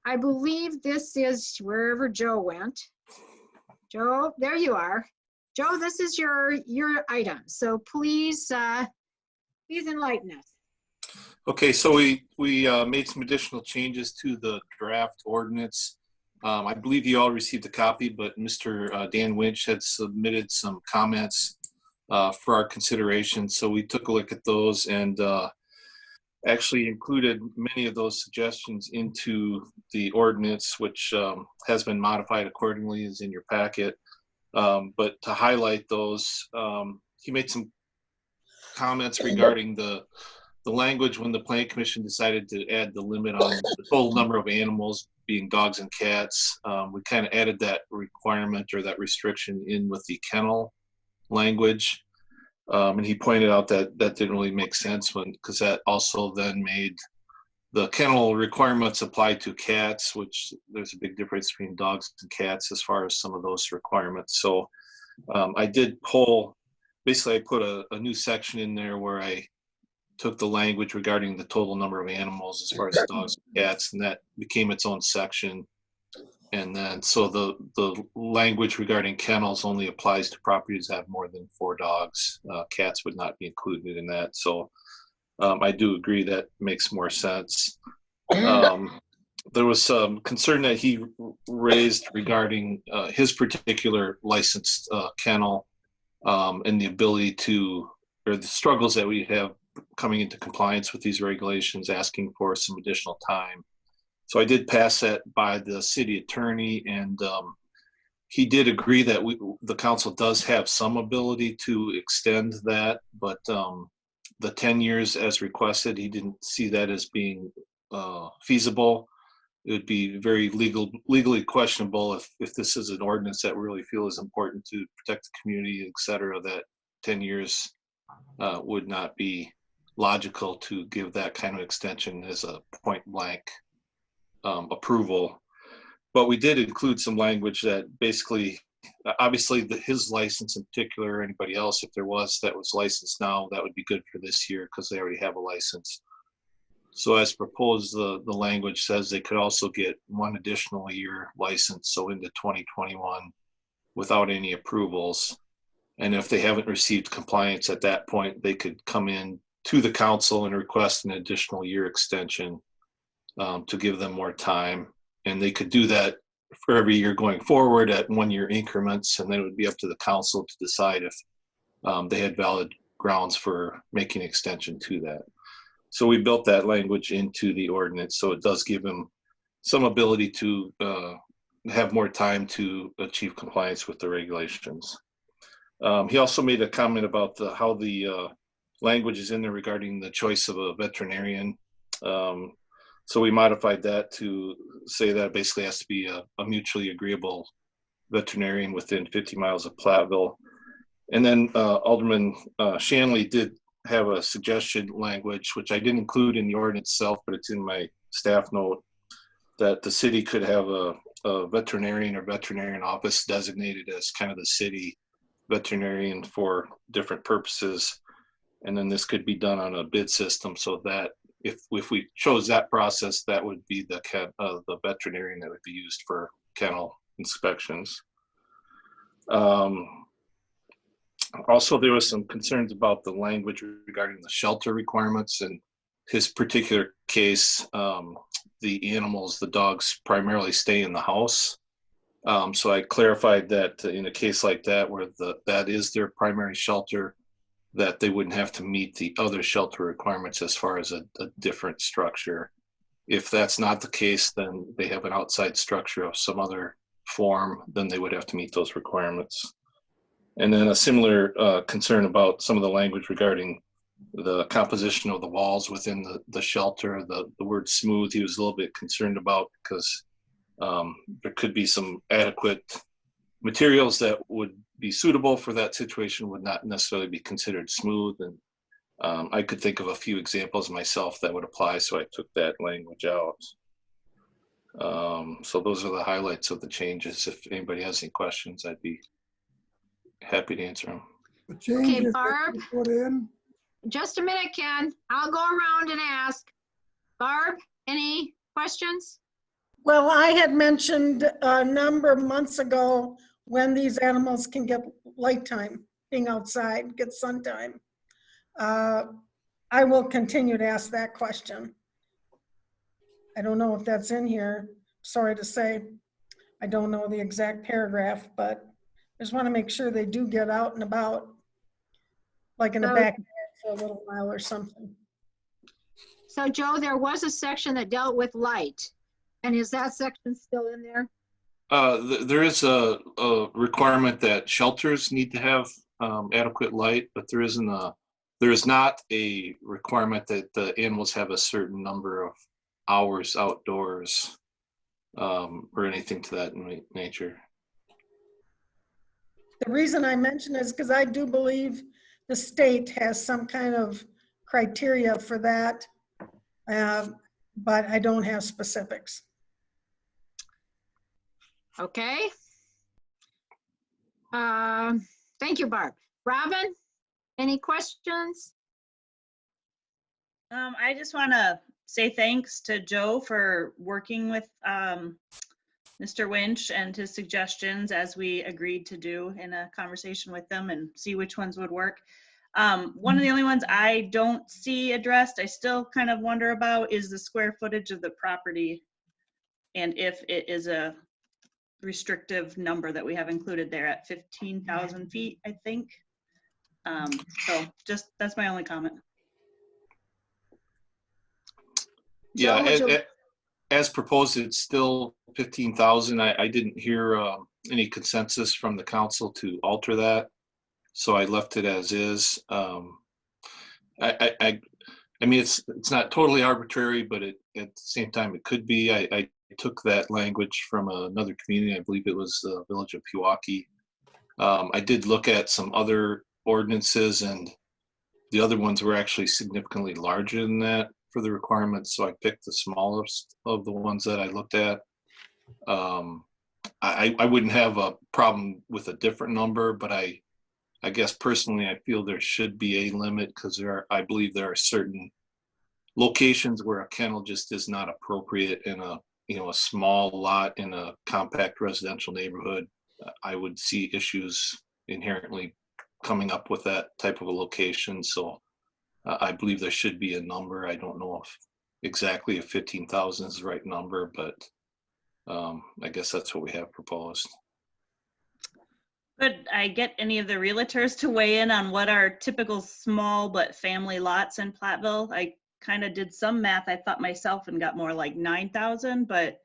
I believe this is wherever Joe went. Joe, there you are. Joe, this is your item. So please enlighten us. Okay, so we made some additional changes to the draft ordinance. I believe you all received a copy, but Mr. Dan Winch had submitted some comments for our consideration. So we took a look at those and actually included many of those suggestions into the ordinance, which has been modified accordingly, is in your packet. But to highlight those, he made some comments regarding the language when the Planning Commission decided to add the limit on the total number of animals being dogs and cats. We kind of added that requirement or that restriction in with the kennel language. And he pointed out that that didn't really make sense because that also then made the kennel requirements apply to cats, which there's a big difference between dogs and cats as far as some of those requirements. So I did basically I put a new section in there where I took the language regarding the total number of animals as far as dogs and cats, and that became its own section. And then, so the language regarding kennels only applies to properties that have more than 4 dogs. Cats would not be included in that. So I do agree that makes more sense. There was some concern that he raised regarding his particular licensed kennel and the ability to, or the struggles that we have coming into compliance with these regulations, asking for some additional time. So I did pass that by the city attorney, and he did agree that the council does have some ability to extend that, but the 10 years as requested, he didn't see that as being feasible. It would be very legally questionable if this is an ordinance that we really feel is important to protect the community, et cetera, that 10 years would not be logical to give that kind of extension as a point blank approval. But we did include some language that basically, obviously his license in particular, or anybody else, if there was that was licensed now, that would be good for this year because they already have a license. So as proposed, the language says they could also get 1 additional year license, so into 2021 without any approvals. And if they haven't received compliance at that point, they could come in to the council and request an additional year extension to give them more time. And they could do that for every year going forward at 1-year increments. And then it would be up to the council to decide if they had valid grounds for making an extension to that. So we built that language into the ordinance. So it does give them some ability to have more time to achieve compliance with the regulations. He also made a comment about how the language is in there regarding the choice of a veterinarian. So we modified that to say that it basically has to be a mutually agreeable veterinarian within 50 miles of Platteville. And then Alderman Shanley did have a suggestion language, which I didn't include in the ordinance itself, but it's in my staff note, that the city could have a veterinarian or veterinarian office designated as kind of the city veterinarian for different purposes. And then this could be done on a bid system, so that if we chose that process, that would be the veterinarian that would be used for kennel inspections. Also, there was some concerns about the language regarding the shelter requirements. In his particular case, the animals, the dogs, primarily stay in the house. So I clarified that in a case like that, where that is their primary shelter, that they wouldn't have to meet the other shelter requirements as far as a different structure. If that's not the case, then they have an outside structure of some other form, then they would have to meet those requirements. And then a similar concern about some of the language regarding the composition of the walls within the shelter, the word smooth, he was a little bit concerned about, because there could be some adequate materials that would be suitable for that situation would not necessarily be considered smooth. And I could think of a few examples myself that would apply, so I took that language out. So those are the highlights of the changes. If anybody has any questions, I'd be happy to answer them. The Okay, changes that Barb, you put in, just a minute, Ken. I'll go around and ask. Barb, any questions? Well, I had mentioned a number of months ago when these animals can get light time, being outside, get sun time. I will continue to ask that question. I don't know if that's in here. Sorry to say, I don't know the exact paragraph, but I just want to make sure they do get out and about, like in the back for a little while or something. So Joe, there was a section that dealt with light. And is that section still in there? There is a requirement that shelters need to have adequate light, but there is not a requirement that the animals have a certain number of hours outdoors or anything to that nature. The reason I mention is because I do believe the state has some kind of criteria for that, but I don't have specifics. Okay. Thank you, Barb. Robin, any questions? I just want to say thanks to Joe for working with Mr. Winch and his suggestions, as we agreed to do in a conversation with them, and see which ones would work. One of the only ones I don't see addressed, I still kind of wonder about, is the square footage of the property, and if it is a restrictive number that we have included there at 15,000 feet, I think. So just, that's my only comment. Yeah, as proposed, it's still 15,000. I didn't hear any consensus from the council to alter that, so I left it as is. I mean, it's not totally arbitrary, but at the same time, it could be. I took that language from another community. I believe it was the village of Pewaukee. I did look at some other ordinances, and the other ones were actually significantly larger than that for the requirements, so I picked the smallest of the ones that I looked at. I wouldn't have a problem with a different number, but I guess personally I feel there should be a limit, because I believe there are certain locations where a kennel just is not appropriate in a small lot in a compact residential neighborhood. I would see issues inherently coming up with that type of a location. So I believe there should be a number. I don't know if exactly if 15,000 is the right number, but I guess that's what we have proposed. Could I get any of the realtors to weigh in on what are typical small but family lots in Platteville? I kind of did some math, I thought myself, and got more like 9,000, but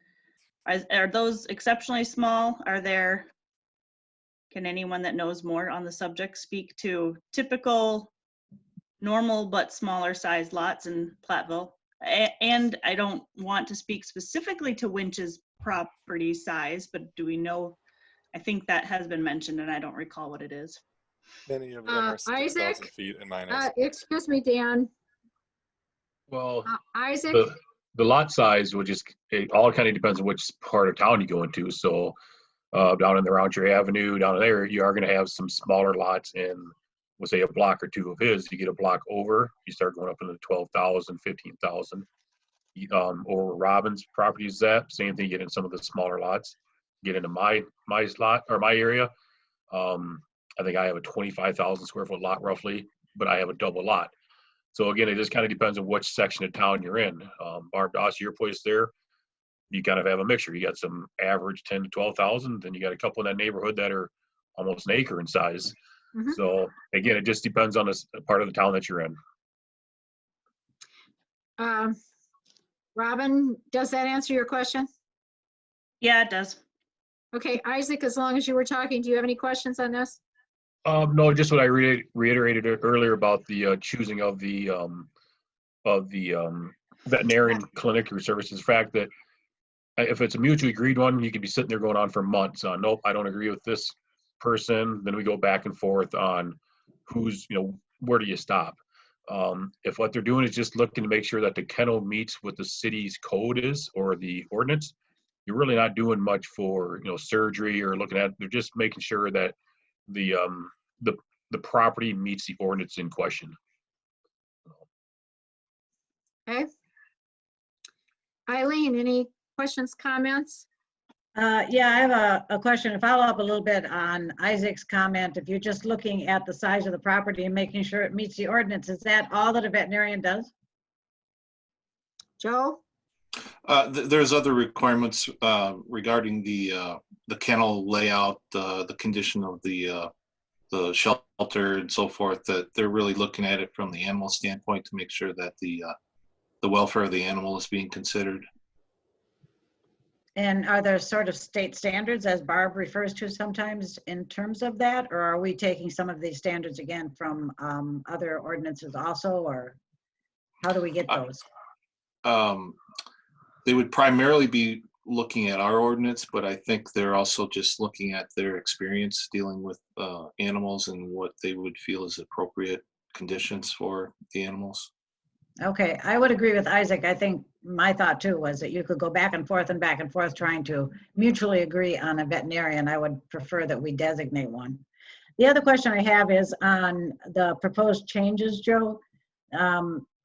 are those exceptionally small? Can anyone that knows more on the subject speak to typical normal but smaller size lots in Platteville? And I don't want to speak specifically to Winch's property size, but do we know? I think that has been mentioned and I don't recall what it is. Many of them are 6,000 Isaac, feet and minus. excuse me, Dan. Well, Isaac? the lot size would just, it all kind of depends on which part of town you go into. So down in the Roundtree Avenue, down there, you are going to have some smaller lots in, we'll say, a block or two of his. You get a block over, you start going up into 12,000, 15,000. Or Robin's property is that same thing. You get in some of the smaller lots. Get into my slot or my area. I think I have a 25,000 square foot lot roughly, but I have a double lot. So again, it just kind of depends on which section of town you're in. Barb Doss, your place there, you kind of have a mixture. You got some average 10 to 12,000, then you got a couple in that neighborhood that are almost an acre in size. Mm-hmm. So again, it just depends on the part of the town that you're in. Robin, does that answer your question? Yeah, it does. Okay, Isaac, as long as you were talking, do you have any questions on this? No, just what I reiterated earlier about the choosing of the veterinarian clinic or services. The fact that if it's a mutually agreed one, you could be sitting there going on for months on, nope, I don't agree with this person. Then we go back and forth on who's, where do you stop? If what they're doing is just looking to make sure that the kennel meets what the city's code is or the ordinance, you're really not doing much for, surgery or looking at, they're just making sure that the property meets the ordinance in question. Okay. Eileen, any questions, comments? Yeah, I have a question to follow up a little bit on Isaac's comment. If you're just looking at the size of the property and making sure it meets the ordinance, is that all that a veterinarian does? Joe? There's other requirements regarding the kennel layout, the condition of the shelter and so forth, that they're really looking at it from the animal standpoint to make sure that the welfare of the animal is being considered. And are there sort of state standards, as Barb refers to sometimes, in terms of that? Or are we taking some of these standards again from other ordinances also, or how do we get those? They would primarily be looking at our ordinance, but I think they're also just looking at their experience dealing with animals and what they would feel is appropriate conditions for the animals. Okay, I would agree with Isaac. I think my thought too was that you could go back and forth trying to mutually agree on a veterinarian. I would prefer that we designate one. The other question I have is on the proposed changes, Joe.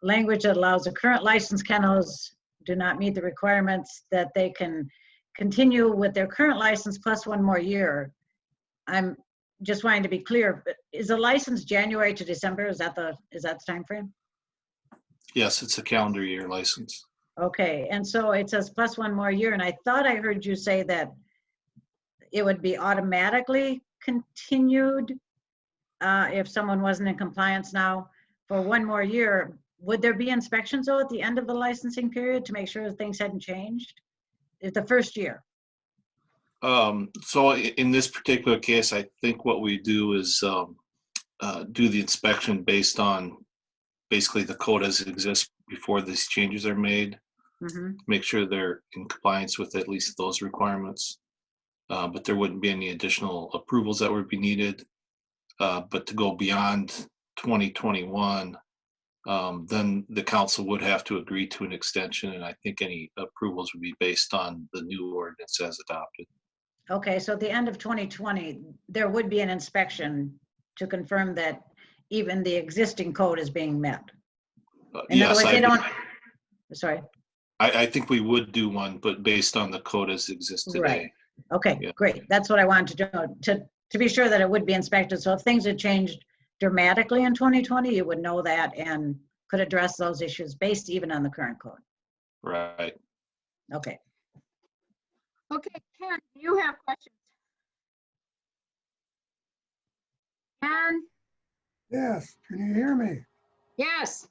Language that allows the current licensed kennels do not meet the requirements that they can continue with their current license plus one more year. I'm just wanting to be clear. Is the license January to December? Is that the time frame? Yes, it's a calendar year license. Okay, and so it says plus one more year, and I thought I heard you say that it would be automatically continued if someone wasn't in compliance now for one more year. Would there be inspections though at the end of the licensing period to make sure that things hadn't changed? It's the first year. So in this particular case, I think what we do is do the inspection based on basically the code as it exists before these changes are made. Make sure they're in compliance with at least those requirements. But there wouldn't be any additional approvals that would be needed. But to go beyond 2021, then the council would have to agree to an extension, and I think any approvals would be based on the new ordinance as adopted. Okay, so at the end of 2020, there would be an inspection to confirm that even the existing code is being met. In other words, they don't. Sorry. I think we would do one, but based on the code as it exists today. Right. Okay, yeah. Great. That's what I wanted to know, to be sure that it would be inspected. So if things had changed dramatically in 2020, you would know that and could address those issues based even on the current code. Right. Okay. Okay, Ken, do you have questions? Ken? Yes, can you hear me? Yes.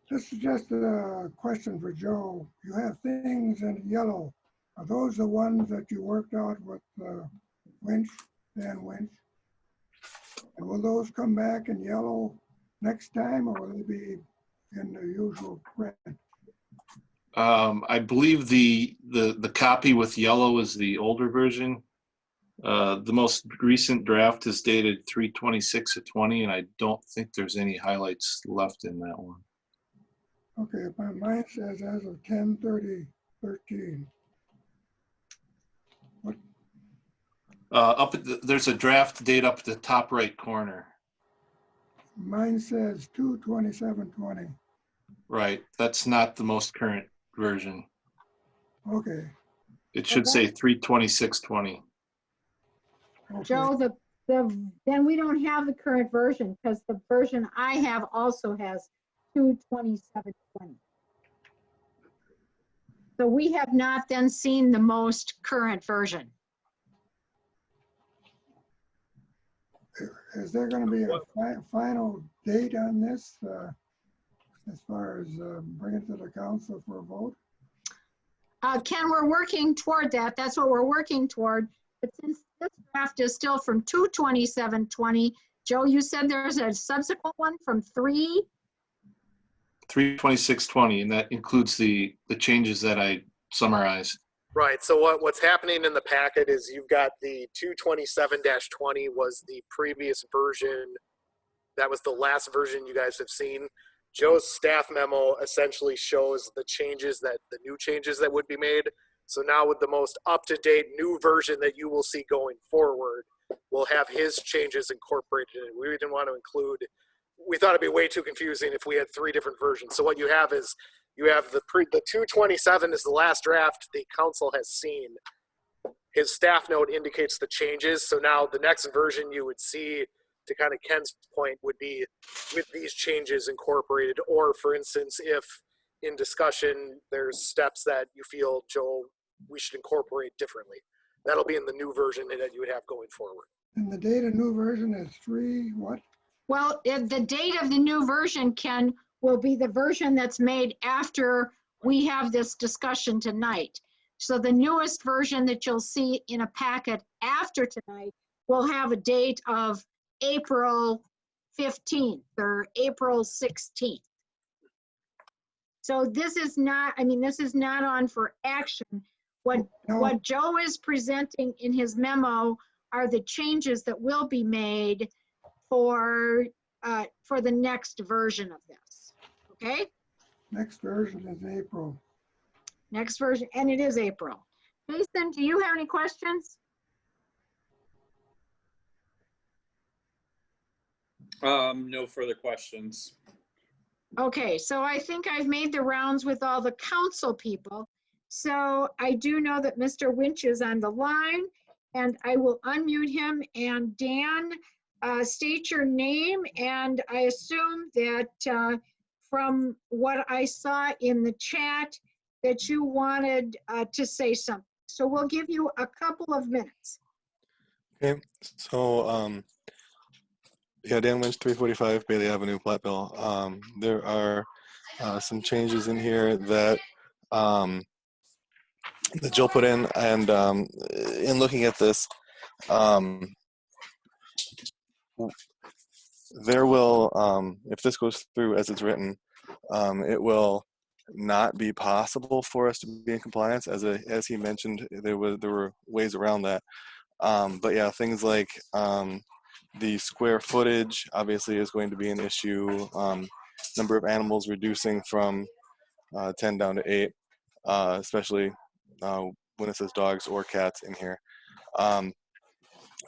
This is just a question for Joe. You have things in yellow. Are those the ones that you worked out with Dan Winch? And will those come back in yellow next time, or will they be in the usual print? I believe the copy with yellow is the older version. The most recent draft is dated 3/26/20, and I don't think there's any highlights left in that one. Okay, mine says as of 10/30/13. There's a draft date up at the top right corner. Mine says 2/27/20. Right, that's not the most current version. Okay. It should say 3/26/20. Okay. Joe, then we don't have the current version because the version I have also has 2/27/20. So we have not then seen the most current version. Is there going to be a final date on this as far as bringing it to the council for a vote? Ken, we're working toward that. That's what we're working toward. But since this draft is still from 2/27/20, Joe, you said there's a subsequent one from 3/26/20, and that includes the changes that I summarize. Right. So what's happening in the packet is you've got the 227-20 was the previous version. That was the last version you guys have seen. Joe's staff memo essentially shows the new changes that would be made. So now with the most up-to-date new version that you will see going forward, we'll have his changes incorporated in it. We didn't want to include, we thought it'd be way too confusing if we had 3 different versions. So what you have is, you have the 227 is the last draft the council has seen. His staff note indicates the changes. So now the next version you would see, to kind of Ken's point, would be with these changes incorporated. Or for instance, if in discussion there's steps that you feel, Joe, we should incorporate differently, that'll be in the new version that you would have going forward. And the date of new version is 3 what? Well, the date of the new version, Ken, will be the version that's made after we have this discussion tonight. So the newest version that you'll see in a packet after tonight will have a date of April 15th or April 16th. So this is not, I mean, this is not on for action. What Joe is presenting in his memo are the changes that will be made for the next version of this. Okay? Next version is April. Next version, and it is April. Jason, do you have any questions? No further questions. Okay, so I think I've made the rounds with all the council people. So I do know that Mr. Winch is on the line, and I will unmute him. And Dan, state your name, and I assume that from what I saw in the chat that you wanted to say something. So we'll give you a couple of minutes. Okay, so yeah, Dan Lynch, 345 Bailey Avenue, Platteville. There are some changes in here that that Jill put in, and in looking at this, there will, if this goes through as it's written, it will not be possible for us to be in compliance. As he mentioned, there were ways around that. But yeah, things like the square footage obviously is going to be an issue. Number of animals reducing from 10 down to 8, especially when it says dogs or cats in here.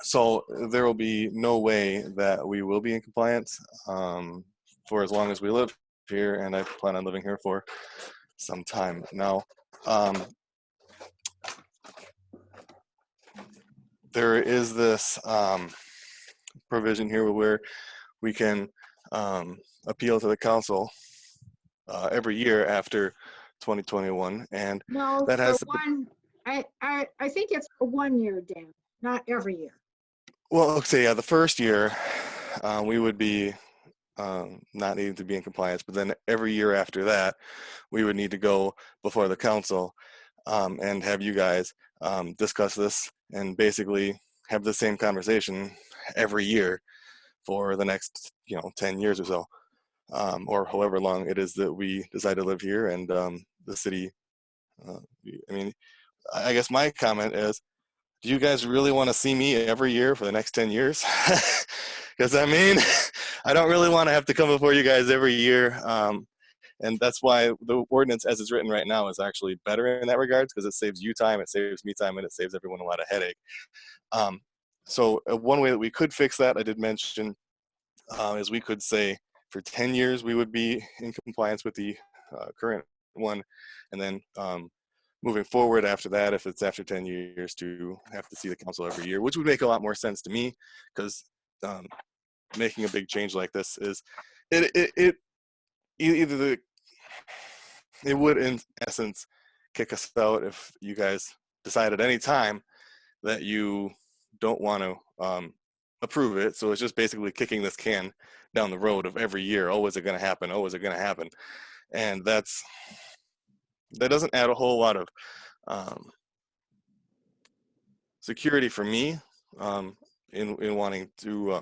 So there will be no way that we will be in compliance for as long as we live here, and I plan on living here for some time. Now, there is this provision here where we can appeal to the council every year after 2021, and No, that has I think it's for 1 year, Dan, not every year. well, okay, yeah, the first year we would be not needing to be in compliance, but then every year after that, we would need to go before the council and have you guys discuss this and basically have the same conversation every year for the next 10 years or so, or however long it is that we decide to live here. And the city, I mean, I guess my comment is, do you guys really want to see me every year for the next 10 years? Because I mean, I don't really want to have to come before you guys every year. And that's why the ordinance as it's written right now is actually better in that regards, because it saves you time, it saves me time, and it saves everyone a lot of headache. So one way that we could fix that, I did mention, is we could say for 10 years we would be in compliance with the current one, and then moving forward after that, if it's after 10 years, to have to see the council every year, which would make a lot more sense to me, because making a big change like this is, it would in essence kick us out if you guys decide at any time that you don't want to approve it. So it's just basically kicking this can down the road of every year. Oh, is it going to happen? Oh, is it going to happen? And that doesn't add a whole lot of security for me in wanting to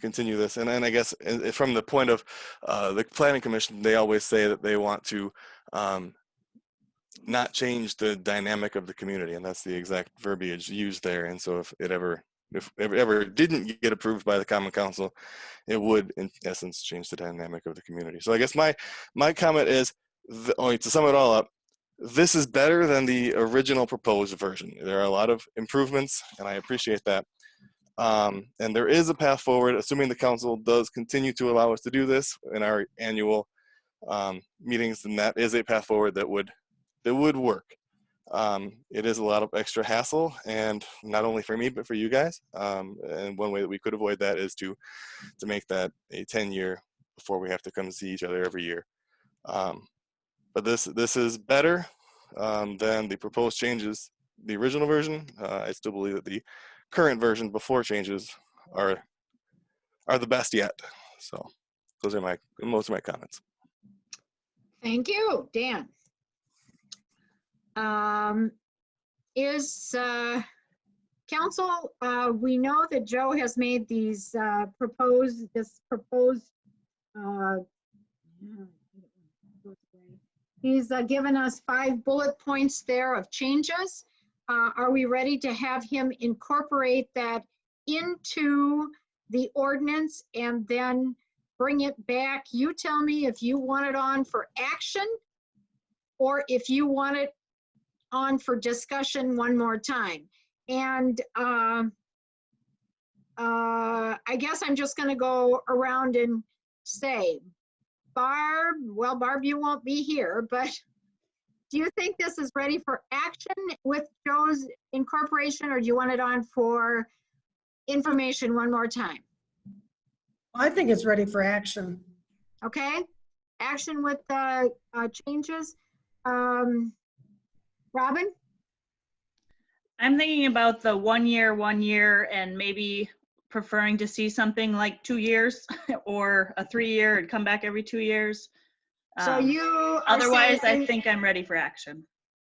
continue this. And I guess from the point of the planning commission, they always say that they want to not change the dynamic of the community, and that's the exact verbiage used there. And so if it ever didn't get approved by the Common Council, it would in essence change the dynamic of the community. So I guess my comment is, to sum it all up, this is better than the original proposed version. There are a lot of improvements, and I appreciate that. And there is a path forward, assuming the council does continue to allow us to do this in our annual meetings, and that is a path forward that would work. It is a lot of extra hassle, and not only for me, but for you guys. And one way that we could avoid that is to make that a 10-year before we have to come see each other every year. But this is better than the proposed changes, the original version. I still believe that the current version before changes are the best yet. So those are most of my comments. Thank you, Dan. Council, we know that Joe has made these proposed, he's given us 5 bullet points there of changes. Are we ready to have him incorporate that into the ordinance and then bring it back? You tell me if you want it on for action or if you want it on for discussion one more time. And I guess I'm just going to go around and say, Barb, you won't be here, but do you think this is ready for action with Joe's incorporation, or do you want it on for information one more time? I think it's ready for action. Okay, action with changes. Robin? I'm thinking about the 1 year, and maybe preferring to see something like 2 years or a 3-year and come back every 2 years. So you are otherwise, saying, I think I'm ready for action.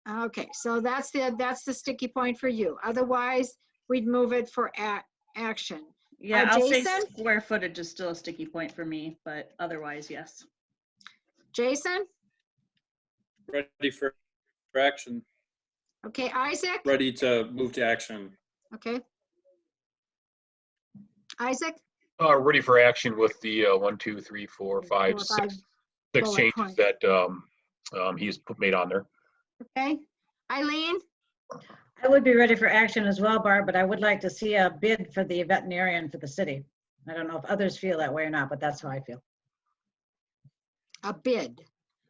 Okay, so that's the sticky point for you. Otherwise, we'd move it for action. Yeah, I'll say Jason? square footage is still a sticky point for me, but otherwise, yes. Jason? Ready for action. Okay, Isaac? Ready to move to action. Okay. Isaac? Ready for action with the 1, 2, 3, 4, 5, 6 changes points that he's made on there. Okay. Eileen? I would be ready for action as well, Barb, but I would like to see a bid for the veterinarian for the city. I don't know if others feel that way or not, but that's how I feel. A bid?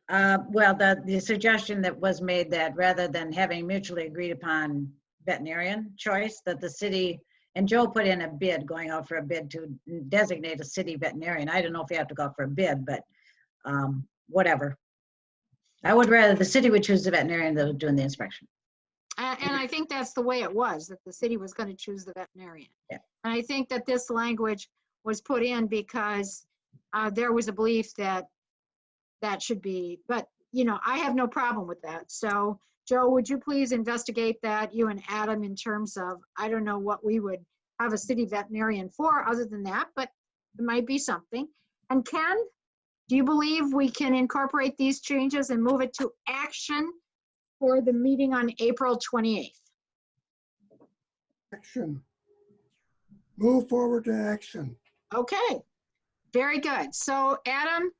Well, the suggestion that was made that rather than having mutually agreed upon veterinarian choice, that the city, and Joe put in a bid, going out for a bid to designate a city veterinarian. I don't know if you have to go out for a bid, but whatever. I would rather the city would choose the veterinarian that was doing the inspection. And I think that's the way it was, that the city was going to choose the veterinarian. Yeah. And I think that this language was put in because there was a belief that that should be, but you know, I have no problem with that. So Joe, would you please investigate that, you and Adam, in terms of, I don't know what we would have a city veterinarian for other than that, but it might be something. And Ken, do you believe we can incorporate these changes and move it to action for the meeting on April 28th? Action. Move forward to action. Okay, very good. So Adam,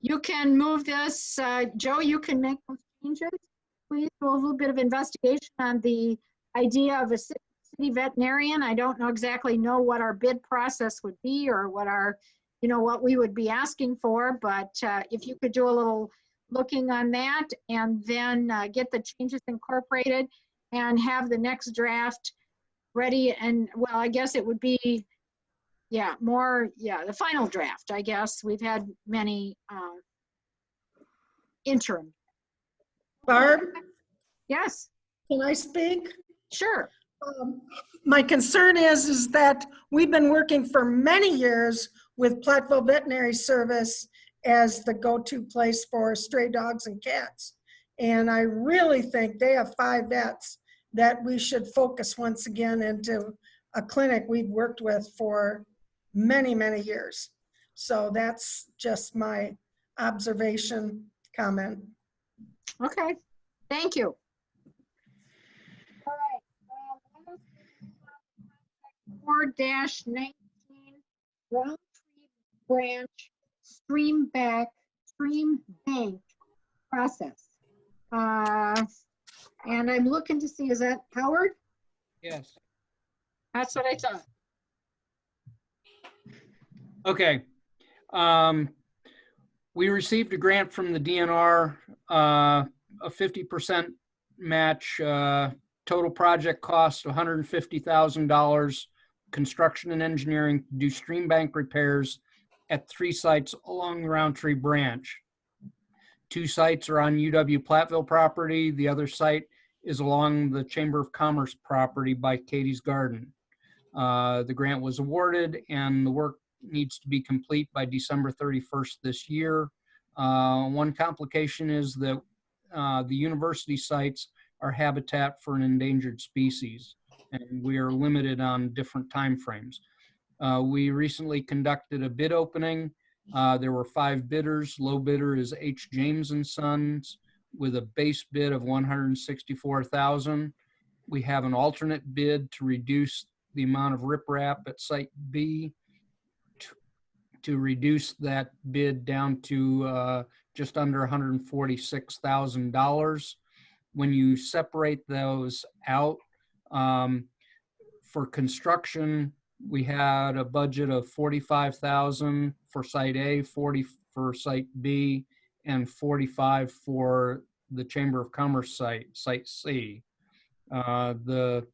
you can move this. Joe, you can make those changes. Please do a little bit of investigation on the idea of a city veterinarian. I don't exactly know what our bid process would be or what our, you know, what we would be asking for, but if you could do a little looking on that and then get the changes incorporated and have the next draft ready. And well, I guess it would be, the final draft, I guess. We've had many interim. Barb? Yes. Can I speak? Sure. My concern is that we've been working for many years with Platteville Veterinary Service as the go-to place for stray dogs and cats. And I really think they have 5 vets that we should focus once again into a clinic we've worked with for many, many years. So that's just my observation. comment. Okay, thank you. All right. 4-19 Roundtree Branch Stream Bank process. And I'm looking to see, is that Howard? Yes. That's what I thought. Okay. We received a grant from the DNR, a 50% match, total project cost $150,000, construction and engineering to do stream bank repairs at 3 sites along the Roundtree Branch. 2 sites are on UW Platteville property. The other site is along the Chamber of Commerce property by Katie's Garden. The grant was awarded and the work needs to be complete by December 31st this year. One complication is that the university sites are habitat for an endangered species, and we are limited on different timeframes. We recently conducted a bid opening. There were 5 bidders. Low bidder is H. James and Sons with a base bid of $164,000. We have an alternate bid to reduce the amount of riprap at Site B to reduce that bid down to just under $146,000. When you separate those out, for construction, we had a budget of $45,000 for Site A, 40 for Site B, and 45 for the Chamber of Commerce site, Site C. The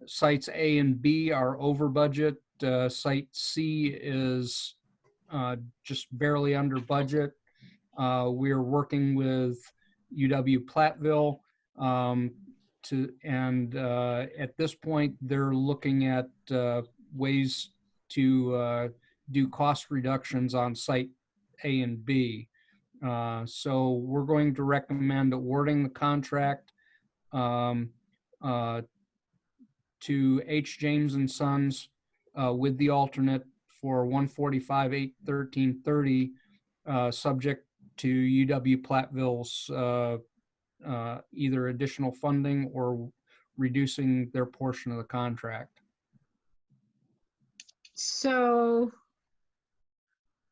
sites A and B are over budget. Site C is just barely under budget. We're working with UW Platteville at this point, they're looking at ways to do cost reductions on Site A and B. So we're going to recommend awarding the contract to H. James and Sons with the alternate for $145,813.30, subject to UW Platteville's either additional funding or reducing their portion of the contract. So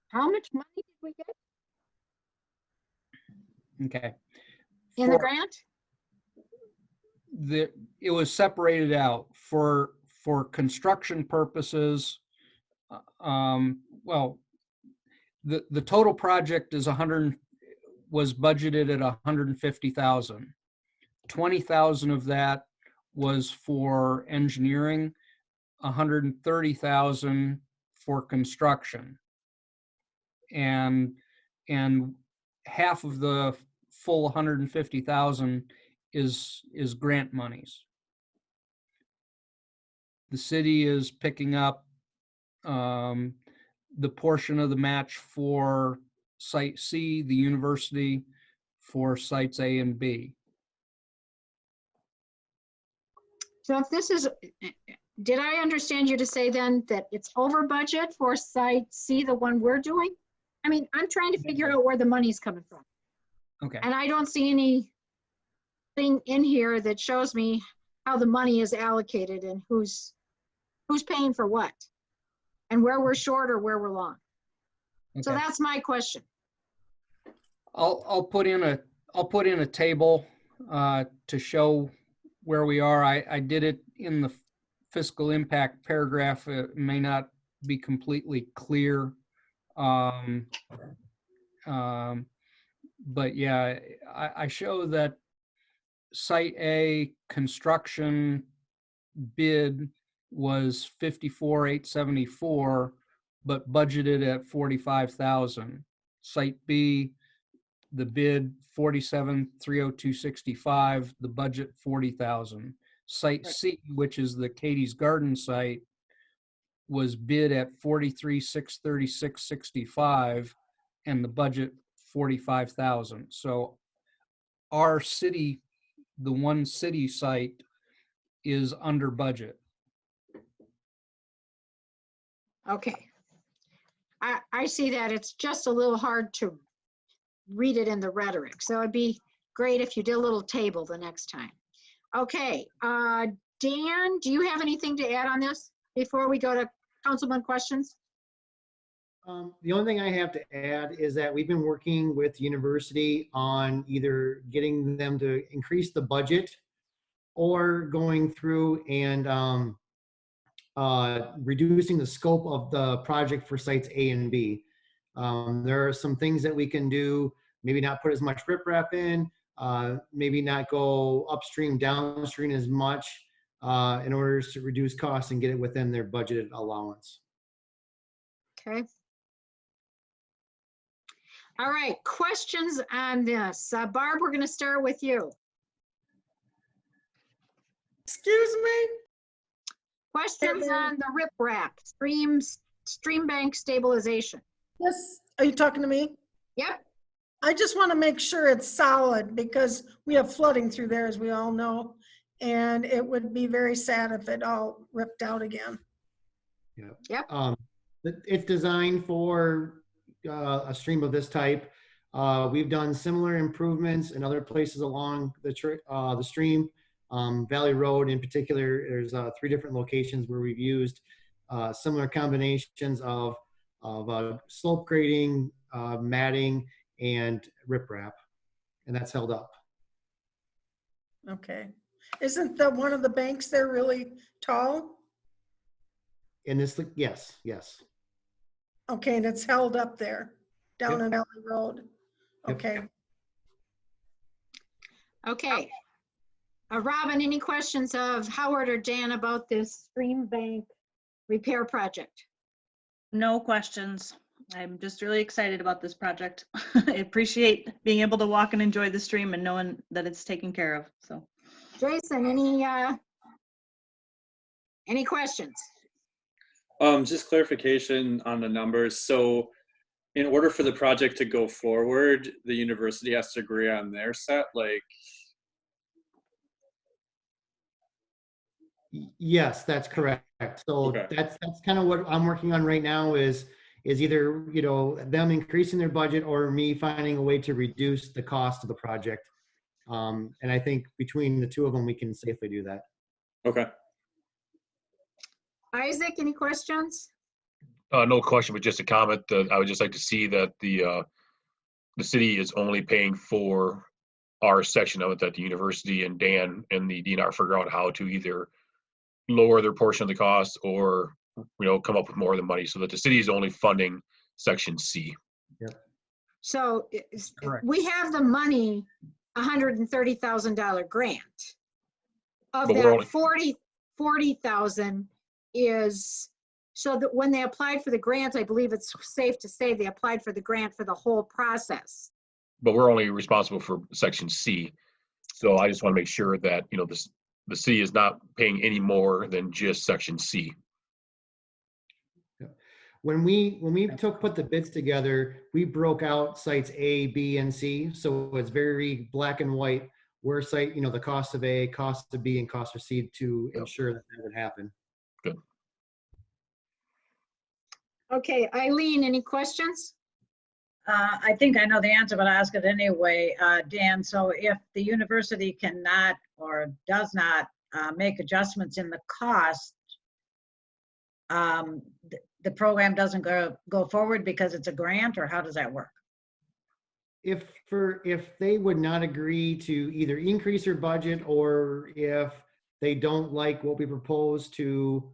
how much money did we get Okay. in the grant? It was separated out for construction purposes. Well, the total project is was budgeted at $150,000. $20,000 of that was for engineering, $130,000 for construction, and half of the full $150,000 is grant monies. The city is picking up the portion of the match for Site C, the university, for sites A and B. So if this is, did I understand you to say then that it's over budget for Site C, the one we're doing? I mean, I'm trying to figure out where the money's coming from. Okay. And I don't see anything in here that shows me how the money is allocated and who's paying for what and where we're short or where we're long. Okay. So that's my question. I'll put in a table to show where we are. I did it in the fiscal impact paragraph. It may not be completely clear. But yeah, I show that Site A construction bid was $54,874, but budgeted at $45,000. Site B, the bid $47,302.65, the budget $40,000. Site C, which is the Katie's Garden site, was bid at $43,636.65, and the budget $45,000. So our city, the one city site, is under budget. Okay. I see that. It's just a little hard to read it in the rhetoric. So it'd be great if you did a little table the next time. Okay, Dan, do you have anything to add on this before we go to councilman questions? The only thing I have to add is that we've been working with the university on either getting them to increase the budget or going through and reducing the scope of the project for sites A and B. There are some things that we can do, maybe not put as much riprap in, maybe not go upstream, downstream as much in order to reduce costs and get it within their budgeted allowance. Okay. All right, questions on this. Barb, we're going to start with you. Excuse me? Questions on the riprap, stream bank stabilization. Yes, are you talking to me? Yep. I just want to make sure it's solid because we have flooding through there, as we all know. And it would be very sad if it all ripped out again. Yep. It's designed for a stream of this type. We've done similar improvements in other places along the stream. Valley Road in particular, there's 3 different locations where we've used similar combinations of slope grading, matting, and riprap, and that's held up. Okay. Isn't one of the banks there really tall? In this, yes. Okay, and it's held up there, down in Valley Road. Okay. Okay. Robin, any questions of Howard or Dan about this stream bank repair project? No questions. I'm just really excited about this project. I appreciate being able to walk and enjoy the stream and knowing that it's taken care of. So, Jason, any questions? Just clarification on the numbers. So in order for the project to go forward, the university has to agree on their set, like. Yes, that's correct. So Okay. that's kind of what I'm working on right now is either, them increasing their budget or me finding a way to reduce the cost of the project. And I think between the 2 of them, we can safely do that. Okay. Isaac, any questions? No question, but just a comment that I would just like to see that the city is only paying for our section of it, that the university and Dan and the DNR figure out how to either lower their portion of the cost or, come up with more of the money so that the city is only funding section C. Yep. So Correct. we have the money, $130,000 grant. Of But we're that, only- 40,000 is, so that when they applied for the grant, I believe it's safe to say they applied for the grant for the whole process. But we're only responsible for section C. So I just want to make sure that, the city is not paying any more than just section C. When we put the bids together, we broke out sites A, B, and C. So it's very black and white where site, the cost of A, cost of B, and cost of C to ensure that would happen. Good. Okay, Eileen, any questions? I think I know the answer, but I'll ask it anyway. Dan, so if the university cannot or does not make adjustments in the cost, the program doesn't go forward because it's a grant, or how does that work? If they would not agree to either increase their budget or if they don't like what we propose to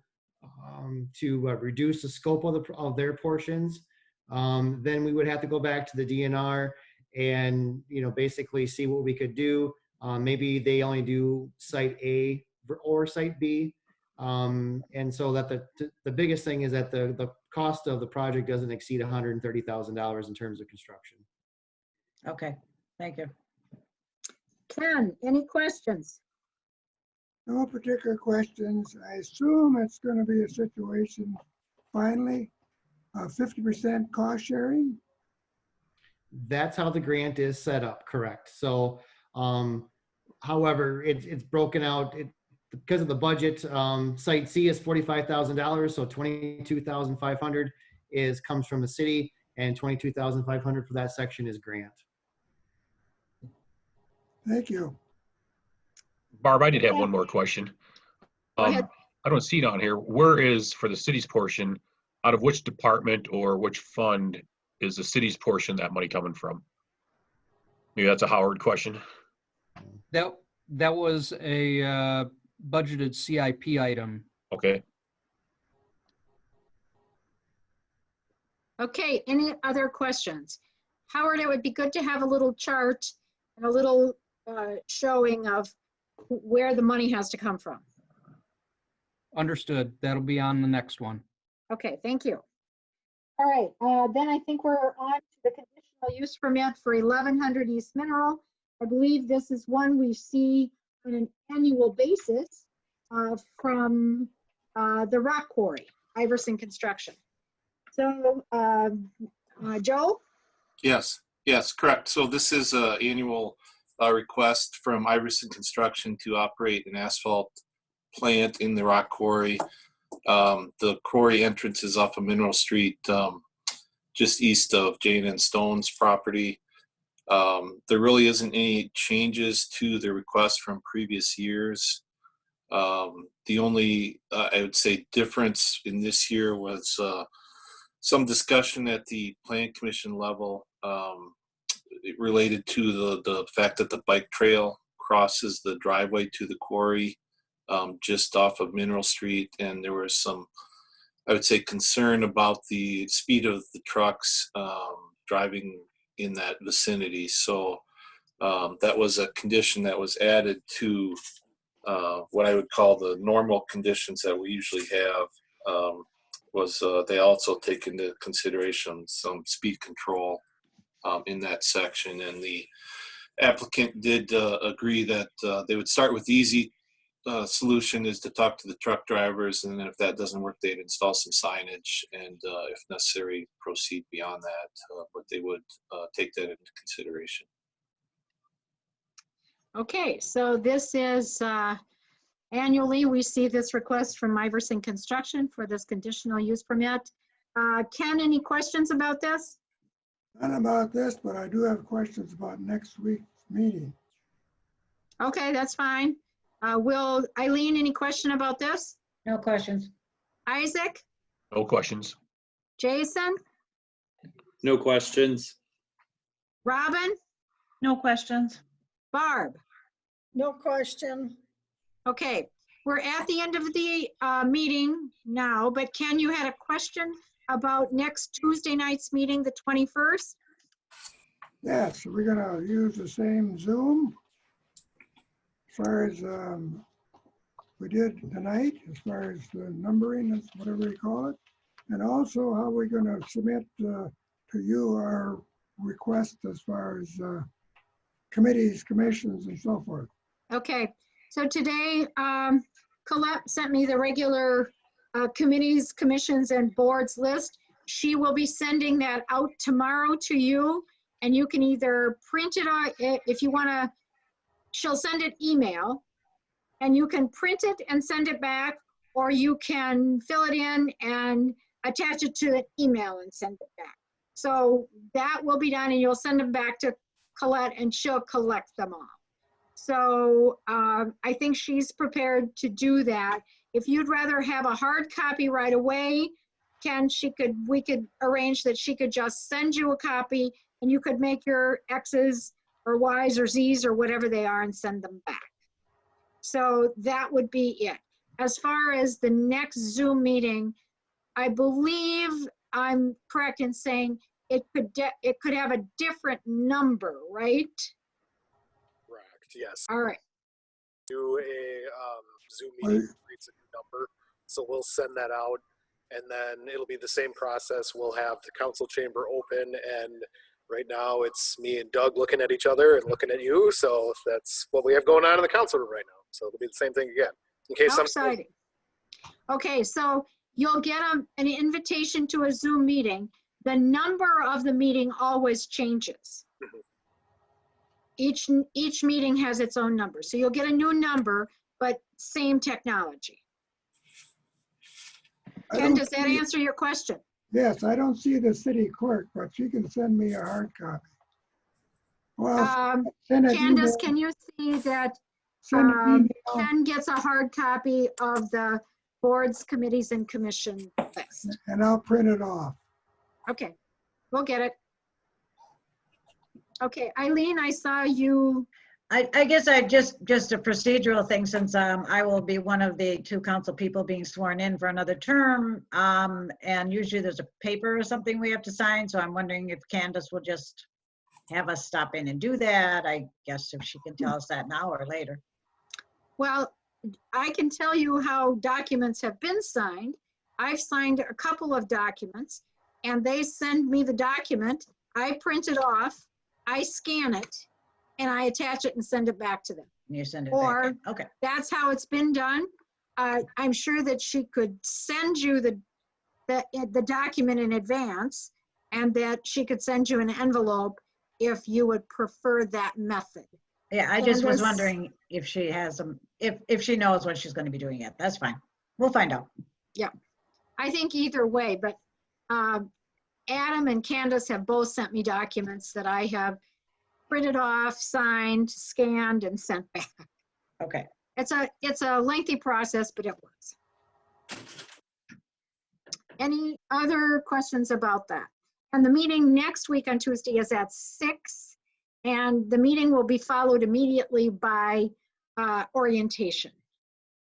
reduce the scope of their portions, then we would have to go back to the DNR and basically see what we could do. Maybe they only do site A or site B, and so that the biggest thing is that the cost of the project doesn't exceed $130,000 in terms of construction. Okay, thank you. Ken, any questions? No particular questions. I assume it's going to be a situation, finally, 50% cost sharing. That's how the grant is set up, correct. So, however, it's broken out because of the budget. Site C is $45,000, so $22,500 comes from the city, and $22,500 for that section is grant. Thank you. Barb, I did have one more question. Go ahead. I don't see it on here. Where is, for the city's portion, out of which department or which fund is the city's portion of that money coming from? Maybe that's a Howard question. That was a budgeted CIP item. Okay. Okay, any other questions? Howard, it would be good to have a little chart and a little showing of where the money has to come from. Understood. That'll be on the next one. Okay, thank you. All right, then I think we're on to the conditional use permit for 1100 East Mineral. I believe this is one we see on an annual basis from the rock quarry, Iverson Construction. So, Joe? Yes, correct. So this is an annual request from Iverson Construction to operate an asphalt plant in the rock quarry. The quarry entrance is off of Mineral Street, just east of Jane and Stone's property. There really isn't any changes to the request from previous years. The only, I would say, difference in this year was some discussion at the Plan Commission level related to the fact that the bike trail crosses the driveway to the quarry just off of Mineral Street, and there was some, I would say, concern about the speed of the trucks driving in that vicinity. So that was a condition that was added to what I would call the normal conditions that we usually have. They also take into consideration some speed control in that section, and the applicant did agree that they would start with the easy solution is to talk to the truck drivers, and then if that doesn't work, they'd install some signage, and if necessary, proceed beyond that, but they would take that into consideration. Okay, so this is annually we see this request from Iverson Construction for this conditional use permit. Ken, any questions about this? Not about this, but I do have questions about next week's meeting. Okay, that's fine. Will Eileen, any question about this? No questions. Isaac? No questions. Jason? No questions. Robin? No questions. Barb? No question. Okay, we're at the end of the meeting now, but Ken, you had a question about next Tuesday night's meeting, the 21st? Yes, we're gonna use the same Zoom as far as we did tonight, as far as the numbering, that's whatever you call it. And also how we're gonna submit to you our request as far as committees, commissions, and so forth. Okay, so today Colette sent me the regular committees, commissions, and boards list. She will be sending that out tomorrow to you, and you can either print it out if you want to. She'll send it email, and you can print it and send it back, or you can fill it in and attach it to an email and send it back. So that will be done, and you'll send them back to Colette, and she'll collect them all. So I think she's prepared to do that. If you'd rather have a hard copy right away, Ken, we could arrange that she could just send you a copy, and you could make your X's or Y's or Z's or whatever they are and send them back. So that would be it. As far as the next Zoom meeting, I believe I'm correct in saying it could have a different number, right? Correct, yes. All right. Do a Zoom meeting creates a new number, so we'll send that out, and then it'll be the same process. We'll have the council chamber open, and right now it's me and Doug looking at each other and looking at you, so that's what we have going on in the council room right now. So it'll be the same thing again. In case How exciting. Okay, so you'll get an invitation to a Zoom meeting. The number of the meeting always changes. Each meeting has its own number. So you'll get a new number, but same technology. Ken, does that answer your question? Yes, I don't see the city clerk, but she can send me a hard copy. Well, send an Candace, email. can you see that Send an email. Ken gets a hard copy of the boards, committees, and commission list? And I'll print it off. Okay, we'll get it. Okay, Eileen, I saw you. I guess just a procedural thing, since I will be one of the 2 council people being sworn in for another term. And usually there's a paper or something we have to sign. So I'm wondering if Candace will just have us stop in and do that. I guess if she can tell us that now or later. Well, I can tell you how documents have been signed. I've signed a couple of documents and they send me the document. I print it off, I scan it, and I attach it and send it back to them. You send it Or back in. Okay. that's how it's been done. I'm sure that she could send you the document in advance, and that she could send you an envelope if you would prefer that method. Yeah, I just was Candace? wondering if she has them, if she knows when she's going to be doing it. That's fine. We'll find out. Yeah, I think either way, but Adam and Candace have both sent me documents that I have printed off, signed, scanned, and sent back. Okay. It's a lengthy process, but it works. Any other questions about that? And the meeting next week on Tuesday is at 6, and the meeting will be followed immediately by orientation.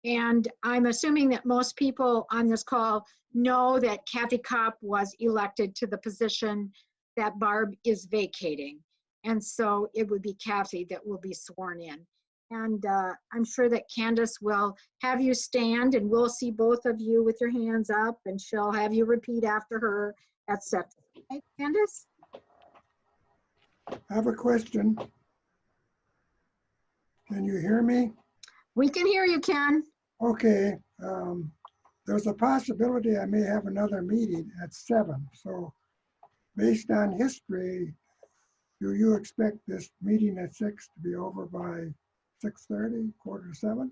And I'm assuming that most people on this call know that Kathy Kopp was elected to the position that Barb is vacating. And so it would be Kathy that will be sworn in. And I'm sure that Candace will have you stand, and we'll see both of you with your hands up, and she'll have you repeat after her, etc. Okay, Candace? I have a question. Can you hear me? We can hear you, Ken. Okay. There's a possibility I may have another meeting at 7. So based on history, do you expect this meeting at 6 to be over by 6:30, 6:45?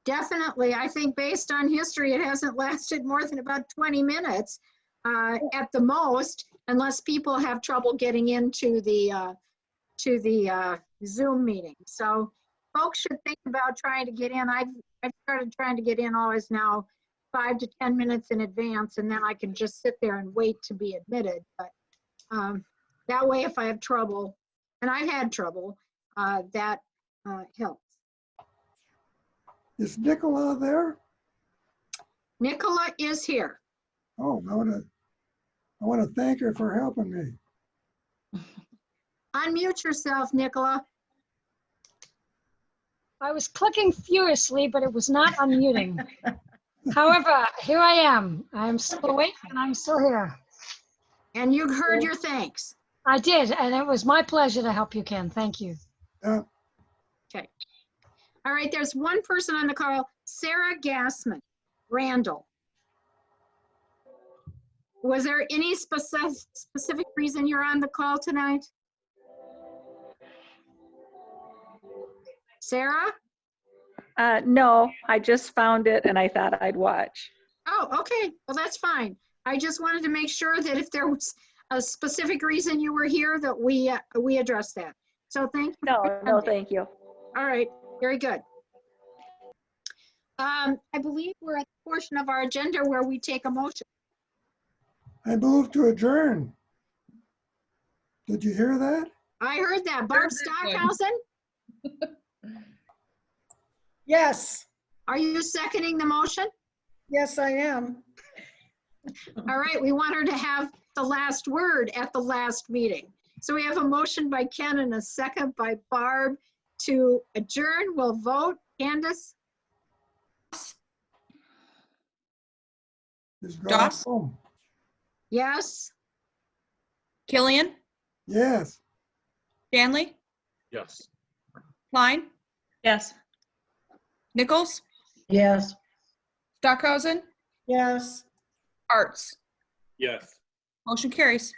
Definitely. I think based on history, it hasn't lasted more than about 20 minutes at the most, unless people have trouble getting into the Zoom meeting. So folks should think about trying to get in. I've started trying to get in always now 5 to 10 minutes in advance, and then I can just sit there and wait to be admitted. But that way, if I have trouble, and I've had trouble, that helps. Is Nicola there? Nicola is here. Oh, I want to thank her for helping me. Unmute yourself, Nicola. I was clicking furiously, but it was not unmuting. However, here I am. I'm still awake and I'm still here. And you heard your thanks. I did, and it was my pleasure to help you, Ken. Thank you. Okay. All right, there's one person on the call, Sarah Gassman, Randall. Was there any specific reason you're on the call tonight? Sarah? No, I just found it and I thought I'd watch. Oh, okay. Well, that's fine. I just wanted to make sure that if there was a specific reason you were here, that we addressed that. So thank you. No, thank you. All right, very good. I believe we're at the portion of our agenda where we take a motion. I move to adjourn. Did you hear that? I heard that. Barb Stockhausen? Yes. Are you seconding the motion? Yes, I am. All right, we want her to have the last word at the last meeting. So we have a motion by Ken and a second by Barb to adjourn. We'll vote. Candace? Doss? Home. Yes. Killian? Yes. Stanley? Yes. Klein? Yes. Nichols? Yes. Stockhausen? Yes. Arts? Yes. Motion carries.